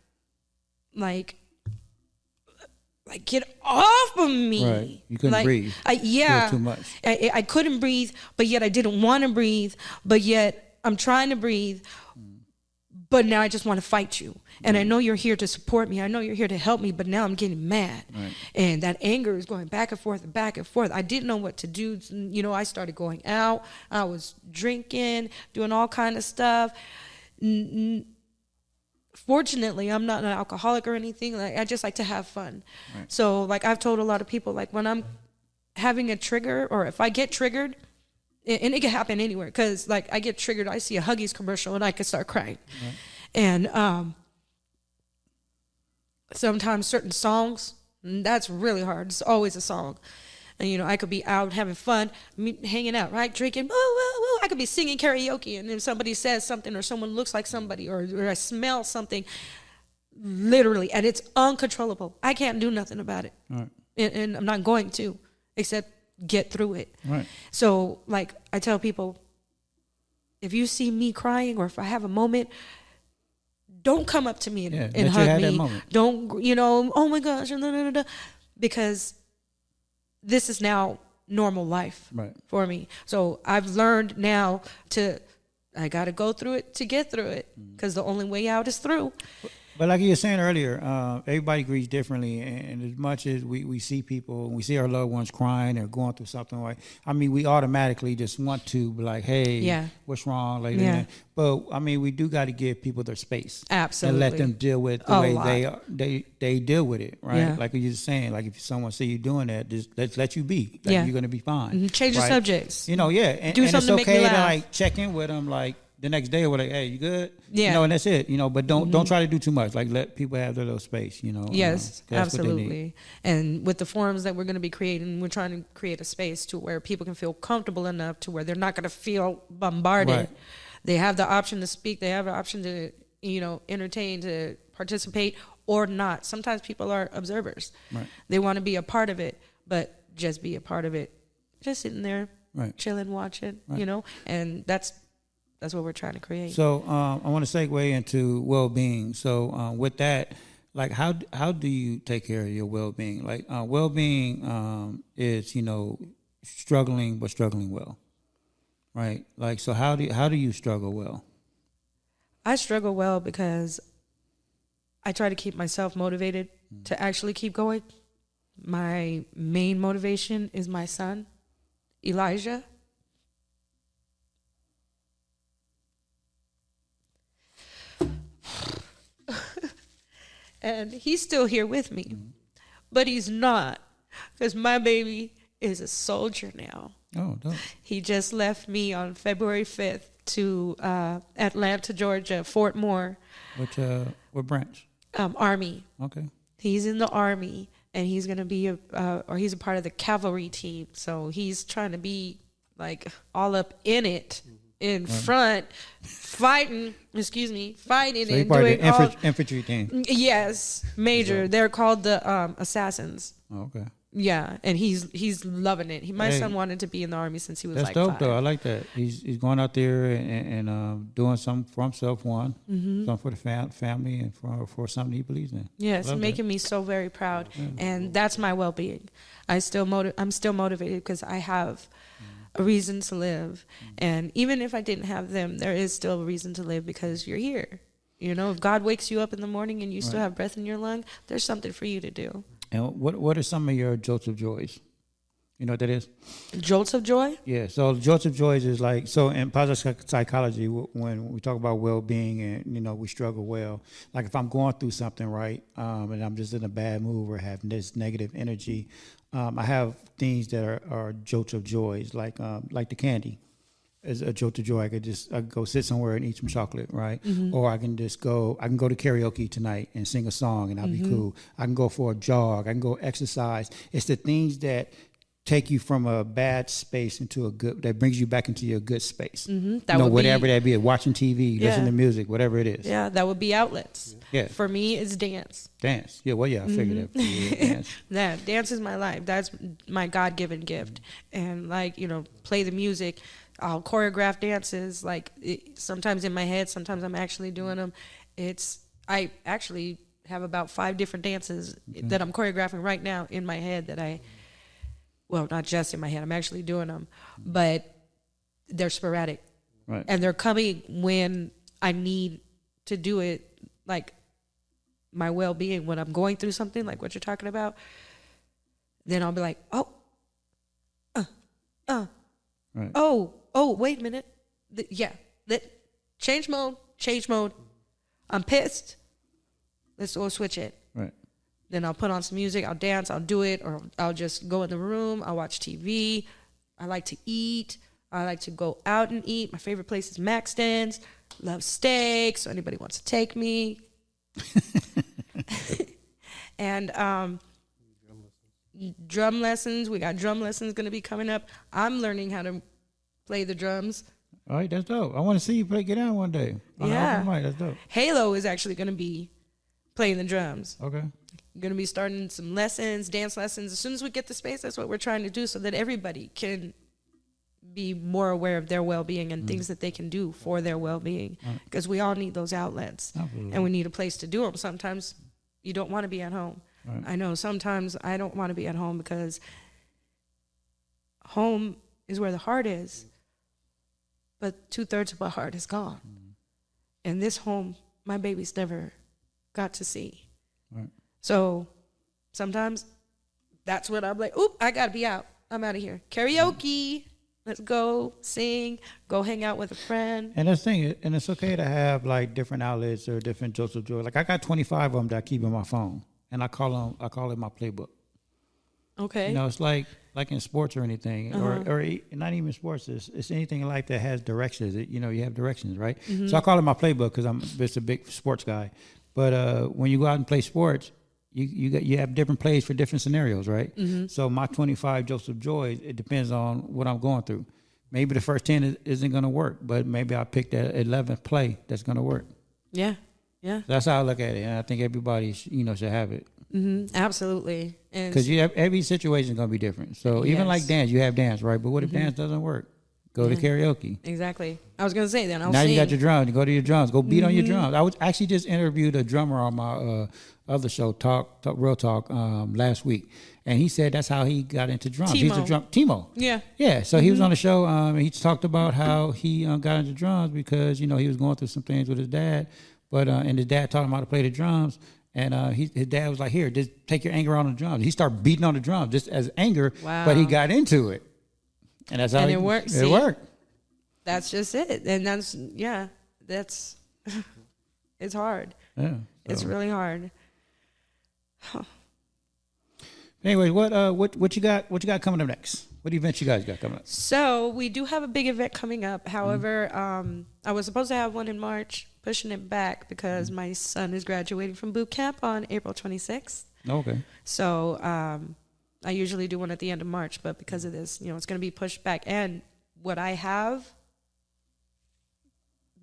get off of me. Right. You couldn't breathe. Yeah. Too much. I couldn't breathe, but yet I didn't want to breathe, but yet I'm trying to breathe, but now I just want to fight you. And I know you're here to support me. I know you're here to help me, but now I'm getting mad. Right. And that anger is going back and forth and back and forth. I didn't know what to do. You know, I started going out. I was drinking, doing all kind of stuff. Fortunately, I'm not an alcoholic or anything. Like, I just like to have fun. Right. So, like, I've told a lot of people, like, when I'm having a trigger, or if I get triggered, and it can happen anywhere, because, like, I get triggered, I see a Huggies commercial, and I can start crying. Right. And sometimes certain songs, that's really hard. It's always a song. And, you know, I could be out having fun, hanging out, right, drinking, woo, woo, woo. I could be singing karaoke, and if somebody says something, or someone looks like somebody, or I smell something, literally, and it's uncontrollable. I can't do nothing about it. Right. And I'm not going to, except get through it. Right. So, like, I tell people, if you see me crying, or if I have a moment, don't come up to me and hug me. Don't, you know, oh my gosh, because this is now normal life for me. So I've learned now I got to go through it to get through it, because the only way out is through. But like you were saying earlier, everybody grieves differently, and as much as we see people, and we see our loved ones crying or going through something, like, I mean, we automatically just want to be like, hey, what's wrong? Like, but I mean, we do got to give people their space. Absolutely. And let them deal with the way they deal with it, right? Yeah. Like you're just saying, like, if someone see you doing that, just let you be. Like, you're going to be fine. Mm-hmm. Change the subjects. You know, and do something it's okay to make me laugh. to, like, check in with them, like, the next day, we're like, hey, you good? Yeah. You know, and that's it, you know, but don't try to do too much. Like, let people have their little space, you know. Yes, absolutely. And with the forums that we're going to be creating, we're trying to create a space to where people can feel comfortable enough to where they're not going to feel bombarded. Right. They have the option to speak. They have the option to, you know, entertain, to participate, or not. Sometimes people are observers. Right. They want to be a part of it, but just be a part of it. Just sitting there, chilling, watching, you know, and that's what we're trying to create. So I want to segue into well-being. So with that, like, how do you take care of your well-being? Like, well-being is, you know, struggling but struggling well, right? Like, so how do you struggle well? I struggle well because I try to keep myself motivated to actually keep going. My main motivation is my son, Elijah. And he's still here with me, but he's not, because my baby is a soldier now. Oh, dope. He just left me on February 5th to Atlanta, Georgia, Fort Moore. What branch? Army. Okay. He's in the Army, and he's going to be he's a part of the cavalry team. So he's trying to be, like, all up in it. In front, fighting, so and doing part of the infantry team. Yes, major. So. They're called the assassins. Oh, okay. Yeah, and he's loving it. My son wanted to be in the Army since he was like 5. That's dope, though. I like that. He's going out there and doing something for himself, something for the family, and for something he believes in. Yes, making me so very proud, and that's my well-being. I'm still motivated because I have a reason to live. And even if I didn't have them, there is still a reason to live, because you're here. You know, if God wakes you up in the morning and you still have breath in your lung, there's something for you to do. And what are some of your jolts of joys? You know what that is? Jolts of joy? Yeah. So jolts of joy is like, so in positive psychology, when we talk about well-being and, we struggle like if I'm going through something, right, and I'm just in a bad mood or having this negative energy, I have things that are jolts of joys, like the candy. As a jolt of joy, I could go sit somewhere and eat some chocolate, right? Or I can go to karaoke tonight and sing a song and I'll be cool. I can go for a jog. I can go exercise. It's the things that take you from a bad space into that brings you back into your good space. Whatever that be, watching TV, listening to music, whatever it is. Yeah, that would be outlets. Yeah. For me, it's dance. Dance. Yeah, well, I figured that. Yeah, dance. Yeah, dance is my life. That's my God-given gift. And play the music. I'll choreograph dances, sometimes in my head, sometimes I'm actually doing them. I actually have about 5 different dances that I'm choreographing right now in my head not just in my head, I'm actually doing them, but they're sporadic. Right. And they're coming when I need to do it, like my well-being, when I'm going through something like what you're talking about, then I'll be like, right. Oh, wait a minute. Change mode. I'm pissed. Let's go switch it. Right. Then I'll put on some music. I'll dance. I'll do it. Or I'll just go in the room. I'll watch TV. I like to eat. I like to go out and eat. My favorite place is Maxton's. Love steak. So anybody wants to take me. And drum lessons. We got drum lessons going to be coming up. I'm learning how to play the drums. All right, that's dope. I want to see you get down one day. Yeah. Right, that's dope. Halo is actually going to be playing the drums. Okay. We're going to be starting some lessons, dance lessons. As soon as we get the space, that's what we're trying to do so that everybody can be more aware of their well-being and things that they can do for their well-being. Because we all need those outlets. Absolutely. And we need a place to do them. Sometimes you don't want to be at home. Right. I know sometimes I don't want to be at home because home is where the heart is. But 2/3 of my heart is gone. And this home, my babies never got to see. Right. So sometimes that's when I'm like, oop, I got to be out. I'm out of here. Karaoke. Let's go sing, go hang out with a friend. And that's the thing, and it's okay to have like different outlets or different jolts of joy. Like I got 25 of them that I keep in my phone, and I call it my playbook. Okay. It's like in sports or anything, or not even sports. It's anything in life that has directions. You have directions, right? So I call it my playbook because I'm just a big sports guy. But when you go out and play sports, you have different plays for different scenarios, right? So my 25 jolts of joy, it depends on what I'm going through. Maybe the first 10 isn't going to work, but maybe I'll pick that 11th play that's going to work. Yeah. That's how I look at it, and I think everybody should have it. Absolutely. Because every situation is going to be different. So even like dance, you have dance, right? But what if dance doesn't work? Go to karaoke. Exactly. I was going to say that. Now you got your drums. You go to your drums. Go beat on your drums. I was actually just interviewed a drummer on my other show, Talk Real Talk, last week. And he said that's how he got into drums. Timo. He's a Timo. Yeah. Yeah. So he was on the show. And he talked about how he got into drums because, he was going through some things with his dad. But and his dad taught him how to play the drums. And his dad was like, here, just take your anger on the drums. He started beating on the drums just as anger. Wow. But he got into it. And that's how it worked. It worked. That's just it. And that's it's hard. Yeah. So. It's really hard. Huh. Anyway, what you got coming up next? What events you guys got coming up? So we do have a big event coming up. However, I was supposed to have one in March, pushing it back because my son is graduating from boot camp on April 26th. Okay. So I usually do one at the end of March, but because of this, it's going to be pushed back. And what I have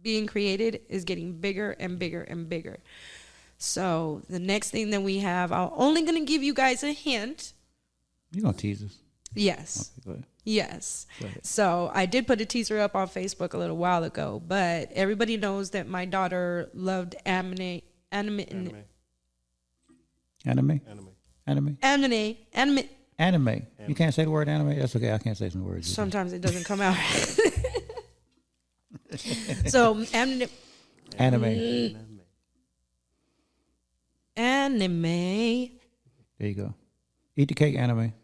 being created is getting bigger and bigger and bigger. So the next thing that we have, I'm only going to give you guys a hint. You're going to tease us. Yes. Okay, go ahead. Yes. Go ahead. So I did put a teaser up on Facebook a little while ago, but everybody knows that my daughter loved anime. You can't say the word anime? That's okay. I can't say some words. Sometimes it doesn't come out. So anime. There you go. Eat the cake, anime.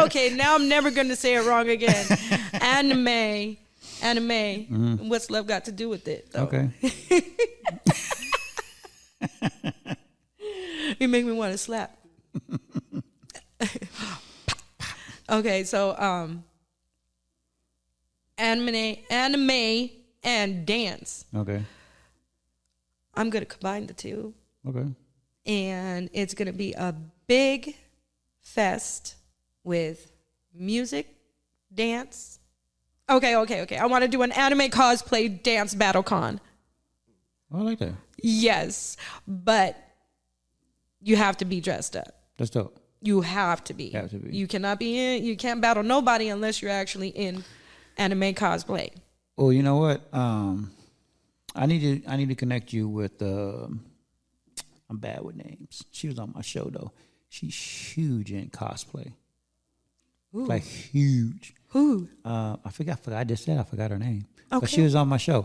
Okay, now I'm never going to say it wrong again. Anime. Mm-hmm. What's love got to do with it, though? Okay. You make me want to slap. Okay, so anime and dance. Okay. I'm going to combine the two. Okay. And it's going to be a big fest with music, dance. Okay. I want to do an anime cosplay dance battle con. I like that. Yes, but you have to be dressed up. That's dope. You have to be. You cannot be in. You can't battle nobody unless you're actually in anime cosplay. Oh, you know what? I need to connect you with. I'm bad with names. She was on my show though. She's huge in cosplay. Ooh. Like huge. Who? I forgot. I just said I forgot her name. Okay. But she was on my show.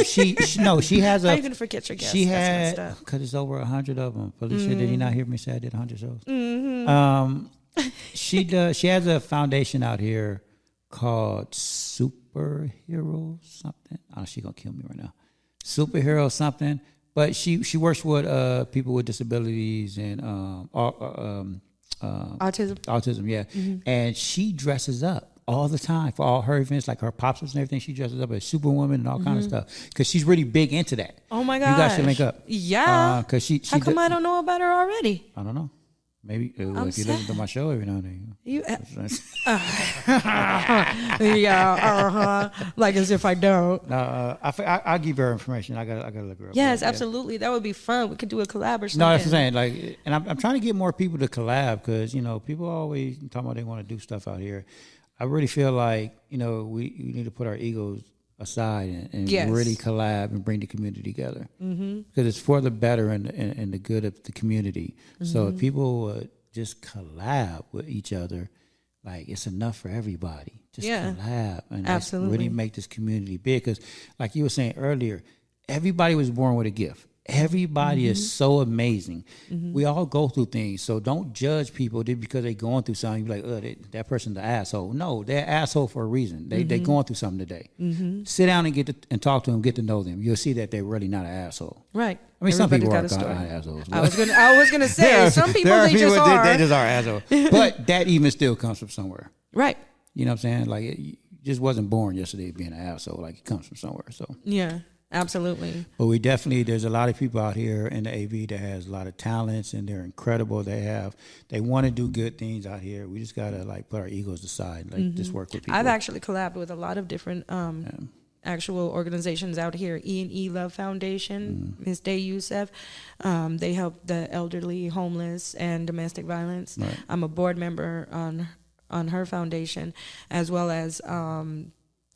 She has a. How you gonna forget your guests? She had because it's over 100 of them. Felicia, did you not hear me say I did 100 shows? Mm-hmm. She does. She has a foundation out here called Superhero something. Oh, she gonna kill me right now. Superhero something. But she works with people with disabilities and autism, yeah. Mm-hmm. And she dresses up all the time for all her events, like her pops and everything. She dresses up as Superwoman and all kind of stuff because she's really big into that. Oh my gosh. You guys should make up. Yeah. Because she How come I don't know about her already? I don't know. Maybe if you listen to my show every now and then. Like as if I don't. I'll give her information. I gotta look her up. Yes, absolutely. That would be fun. We could do a collab or something. No, that's what I'm saying. Like, and I'm trying to get more people to collab because people always talking about they want to do stuff out here. I really feel like we need to put our egos aside and really collab and bring the community together because it's for the better and the good of the community. So if people would just collab with each other, like it's enough for everybody. Just collab and really make this community big. Because like you were saying earlier, everybody was born with a gift. Everybody is so amazing. We all go through things, so don't judge people because they're going through something. You're like, that person's the asshole. No, they're asshole for a reason. They're going through something today. Sit down and talk to them, get to know them. You'll see that they're really not an asshole. Right. I mean, some people are assholes. I was gonna say some people they just are. They just are assholes. But that even still comes from somewhere. Right. You know what I'm saying? Like it just wasn't born yesterday being an asshole. Like it comes from somewhere. So yeah. Absolutely. But there's a lot of people out here in the AV that has a lot of talents and they're incredible. They want to do good ththings out here. We just got to put our egos aside, just work with people. I've actually collabed with a lot of different actual organizations out here. E&E Love Foundation, Miss Day Youssef. They help the elderly, homeless, and domestic violence. Right. I'm a board member on her foundation, as well as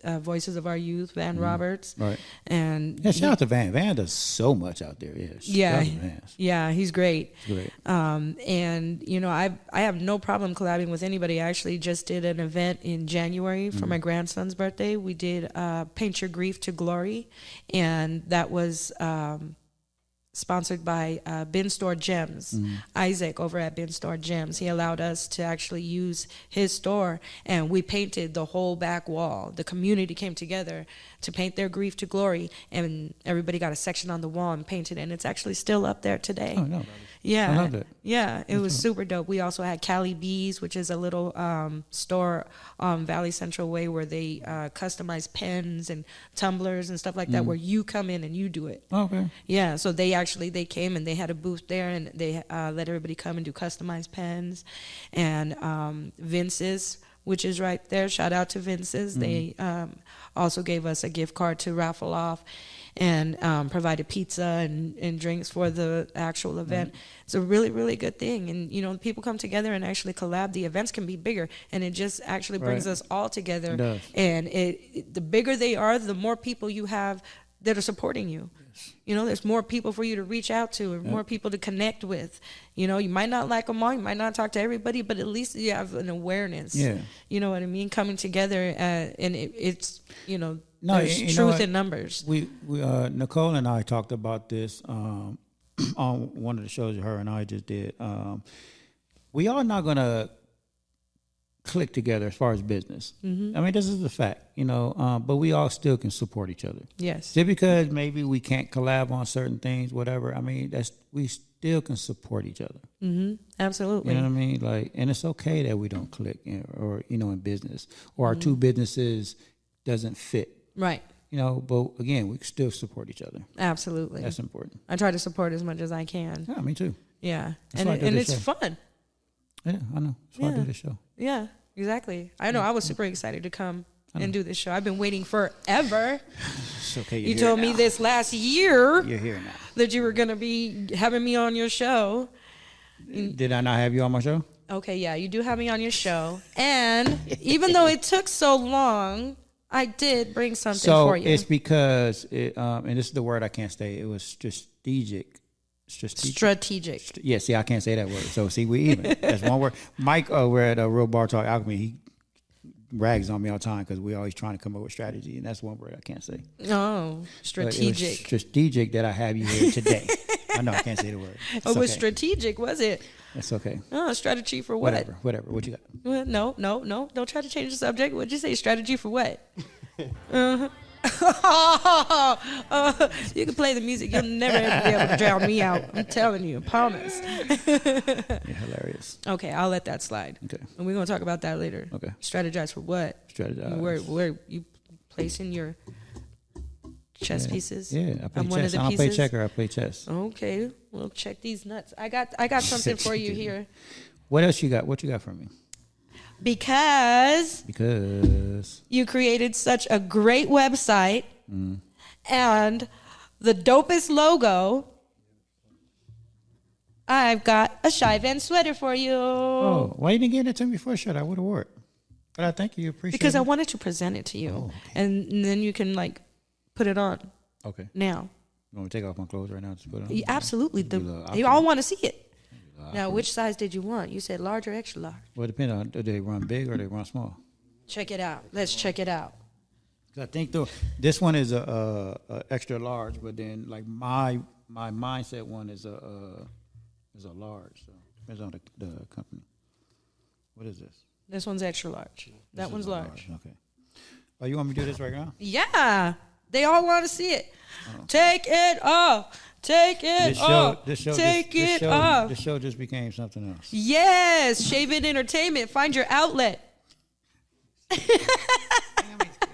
Voices of Our Youth, Van Roberts. Right. And shout out to Van. Van does so much out there. Yeah, he's great. He's great. And I have no problem collabing with anybody. I actually just did an event in January for my grandson's birthday. We did Paint Your Grief to Glory, and that was sponsored by Bin Store Gems. Isaac over at Bin Store Gems. He allowed us to actually use his store, and we painted the whole back wall. The community came together to paint their grief to glory, and everybody got a section on the wall and painted it, and it's actually still up there today. Oh, no. Yeah. I loved it. Yeah, it was super dope. We also had Cali Bees, which is a little store on Valley Central Way where they customize pens and tumblers and stuff like that, where you come in and you do it. Okay. Yeah, so they came and they had a booth there, and they let everybody come and do customized pens. And Vince's, which is right there, shout out to Vince's. They also gave us a gift card to raffle off, and provided pizza and drinks for the actual event. It's a really, really good thing. And, people come together and actually collab. The events can be bigger, and it just actually brings us all together. It does. And the bigger they are, the more people you have that are supporting you. Yes. There's more people for you to reach out to and more people to connect with. You might not like them all. You might not talk to everybody, but at least you have an awareness. Yeah. You know what I mean? Coming together, and it's, there's truth in numbers. We Nicole and I talked about this on one of the shows her and I just did. we are not going to click together as far as business. I mean, this is a fact, but we all still can support each other. Yes. Just because maybe we can't collab on certain things, whatever. I mean, we still can support each other. Absolutely. You know what I mean? Like, and it's okay that we don't click, or in business, or our two businesses doesn't fit. Right. But again, we can still support each other. Absolutely. That's important. I try to support as much as I can. Yeah, me too. Yeah. That's And it's fun. Yeah, I know. That's why I do this show. Yeah, exactly. I know. I was super excited to come and do this show. I've been waiting forever. It's okay. You told me this last year. You're here now. That you were going to be having me on your show. Did I not have you on my show? Okay, yeah, you do have me on your show. And even though it took so long, I did bring something for you. So it's because, and this is the word I can't say, it was strategic. Strategic. Yeah, see, I can't say that word. So, see, we even. That's one word. Mike over at Real Bar Talk Alchemy, he rags on me all the time because we're always trying to come up with strategy, and that's one word I can't say. Oh, strategic. It was strategic that I have you here today. I know I can't say the word. It was strategic, was it? It's okay. Oh, strategy for what? Whatever. What you got? Well, no. Don't try to change the subject. What'd you say? Strategy for what? You can play the music. You'll never be able to drown me out. I'm telling you. I promise. You're hilarious. Okay, I'll let that slide. Okay. And we're going to talk about that later. Okay. Strategize for what? Strategize. Where you placing your chess pieces? Yeah, I play I'm chess. one of the I don't play pieces? checker. I play chess. Okay, well, check these nuts. I got something for you here. What else you got? What you got for me? Because you created such a great website and the dopest logo, I've got a Cheyven sweater for you. Oh, why you didn't get it to me before? Sure, I would have wore it. But I thank you. Appreciate it. Because I wanted to present it to you. Oh, okay. And then you can put it on. Okay. Now. You want me to take off my clothes right now? Just put it on? Yeah, absolutely. They all want to see it. Now, which size did you want? You said large or extra large? Well, it depends on, do they run big or they run small? Check it out. Let's check it out. I think this one is a extra large, but then my mindset one is a large. So depends on the company. What is this? This one's extra large. That one's large. Okay. Oh, you want me to do this right now? Yeah. They all want to see it. Take it off. Take it off. Take it off. This show just became something else. Yes. Cheyven Entertainment. Find your outlet. I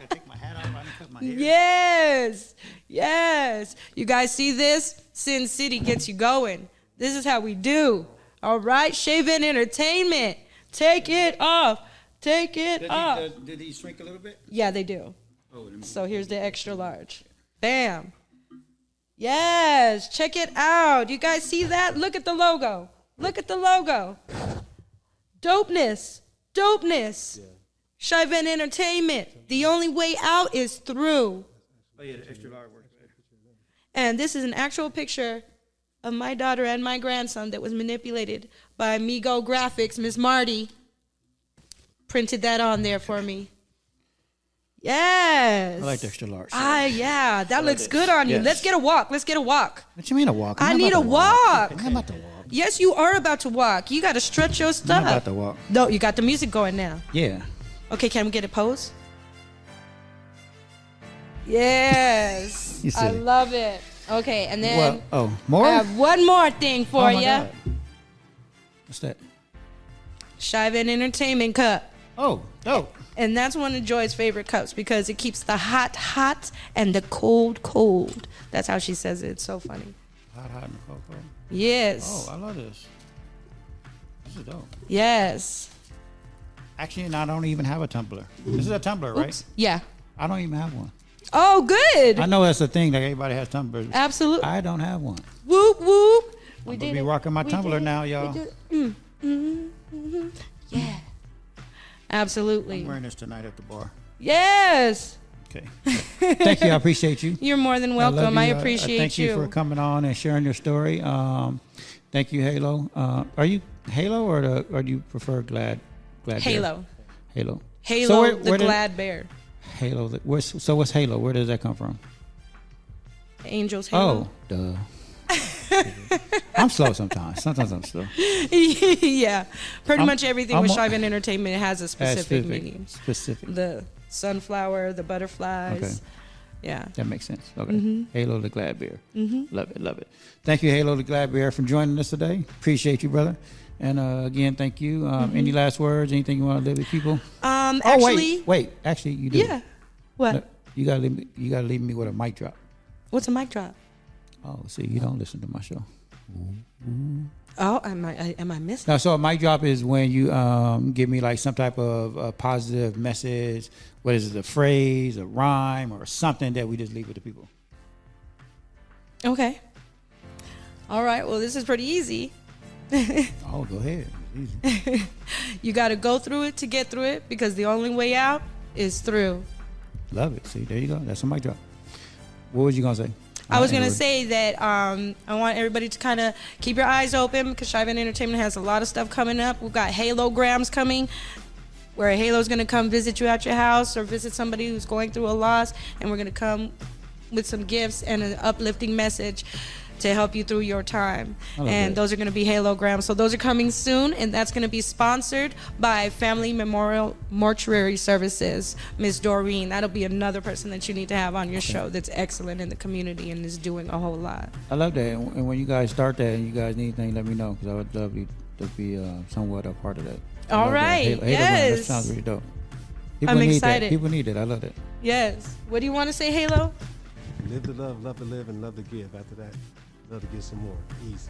take my hat off. I didn't cut my hair. Yes. Yes. You guys see this? Sin City gets you going. This is how we do. All right. Cheyven Entertainment. Take it off. Take it off. Do these shrink a little bit? Yeah, they do. So here's the extra large. Bam. Yes, check it out. You guys see that? Look at the logo. Look at the logo. Dopeness. Dopeness. Yeah. Cheyven Entertainment. The only way out is through. Oh, yeah, the extra large works better. And this is an actual picture of my daughter and my grandson that was manipulated by Migo Graphics. Miss Marty printed that on there for me. Yes. I like the extra large. Yeah, that looks good on you. Yes. Let's get a walk. Let's get a walk. What you mean a walk? I need a walk. I'm about to walk. Yes, you are about to walk. You got to stretch your stuff. I'm about to walk. No, you got the music going now. Yeah. Okay, can we get a pose? Yes. I love it. Okay, and then more? I have one more thing for you. God. What's that? Cheyven Entertainment cup. Oh, dope. And that's one of Joy's favorite cups because it keeps the hot hot and the cold cold. That's how she says it. It's so funny. Hot and cold. Yes. Oh, I love this. This is dope. Yes. Actually, I don't even have a tumbler. This is a tumbler, right? Oops. Yeah. I don't even have one. Oh, good. I know that's the thing. Like everybody has tumblers. Absolutely. I don't have one. Whoop whoop. I'm gonna be rocking my tumbler now, y'all. Yeah. Absolutely. I'm wearing this tonight at the bar. Yes. Okay. Thank you. I appreciate you. You're more than welcome. I appreciate you. Thank you for coming on and sharing your story. Thank you, Halo. Are you Halo or do you prefer Glad Halo. Bear? Halo. Halo, so Glad Bear. Halo. So what's Halo? Where does that come from? Angels Halo. Oh, duh. I'm slow sometimes. Sometimes I'm slow. Yeah, pretty much everything with I'm Cheyven Entertainment has a specific meaning. Specific. The sunflower, the butterflies. Okay. Yeah. That makes sense. Okay. Halo the Glad Bear. Love it, love it. Thank you, Halo the Glad Bear, for joining us today. Appreciate you, brother. And again, thank you. Any last words? Anything you want to leave with people? Actually, wait. Actually, you do. Yeah. What? No, you gotta leave me with a mic drop. What's a mic drop? Oh, see, you don't listen to my show. Oh, am I missing? No, so a mic drop is when you give me like some type of positive message. What is it? A phrase, a rhyme, or something that we just leave with the people. Okay. All right. Well, this is pretty easy. Oh, go ahead. Easy. You got to go through it to get through it, because the only way out is through. Love it. See, there you go. That's a mic drop. What was you gonna say? I was going to say that I want everybody to kind of keep your eyes open, because Cheyven Entertainment has a lot of stuff coming up. We've got Halograms coming, where a Halo's going to come visit you at your house or visit somebody who's going through a loss, and we're going to come with some gifts and an uplifting message to help you through your time. And those are going to be Halograms. So those are coming soon, and that's going to be sponsored by Family Memorial Mortuary Services, Miss Doreen. That'll be another person that you need to have on your show that's excellent in the community and is doing a whole lot. I love that. And when you guys start that and you guys need anything, let me know, because I would love you to be somewhat a part of that. All right. Yes. That sounds really dope. I'm excited. That. People need it. I love it. Yes. What do you want to say, Halo? Live to love to live, and love to give. After that, love to get some more. Easy.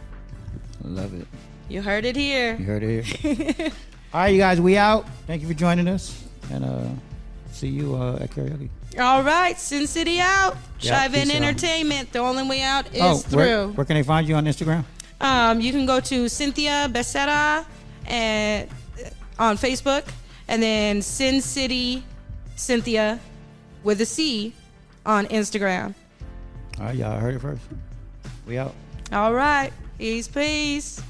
I love it. You heard it here. You heard it here. All right, you guys, we out. Thank you for joining us, and see you at karaoke. All right, Sin City out. Yeah, Cheyven peace out. Entertainment. The only way out is through. Where can they find you on Instagram? You can go to Cynthia Becerra and on Facebook, and then Sin City Cynthia with a C on Instagram. All right, y'all heard it first. We out. All right. Peace.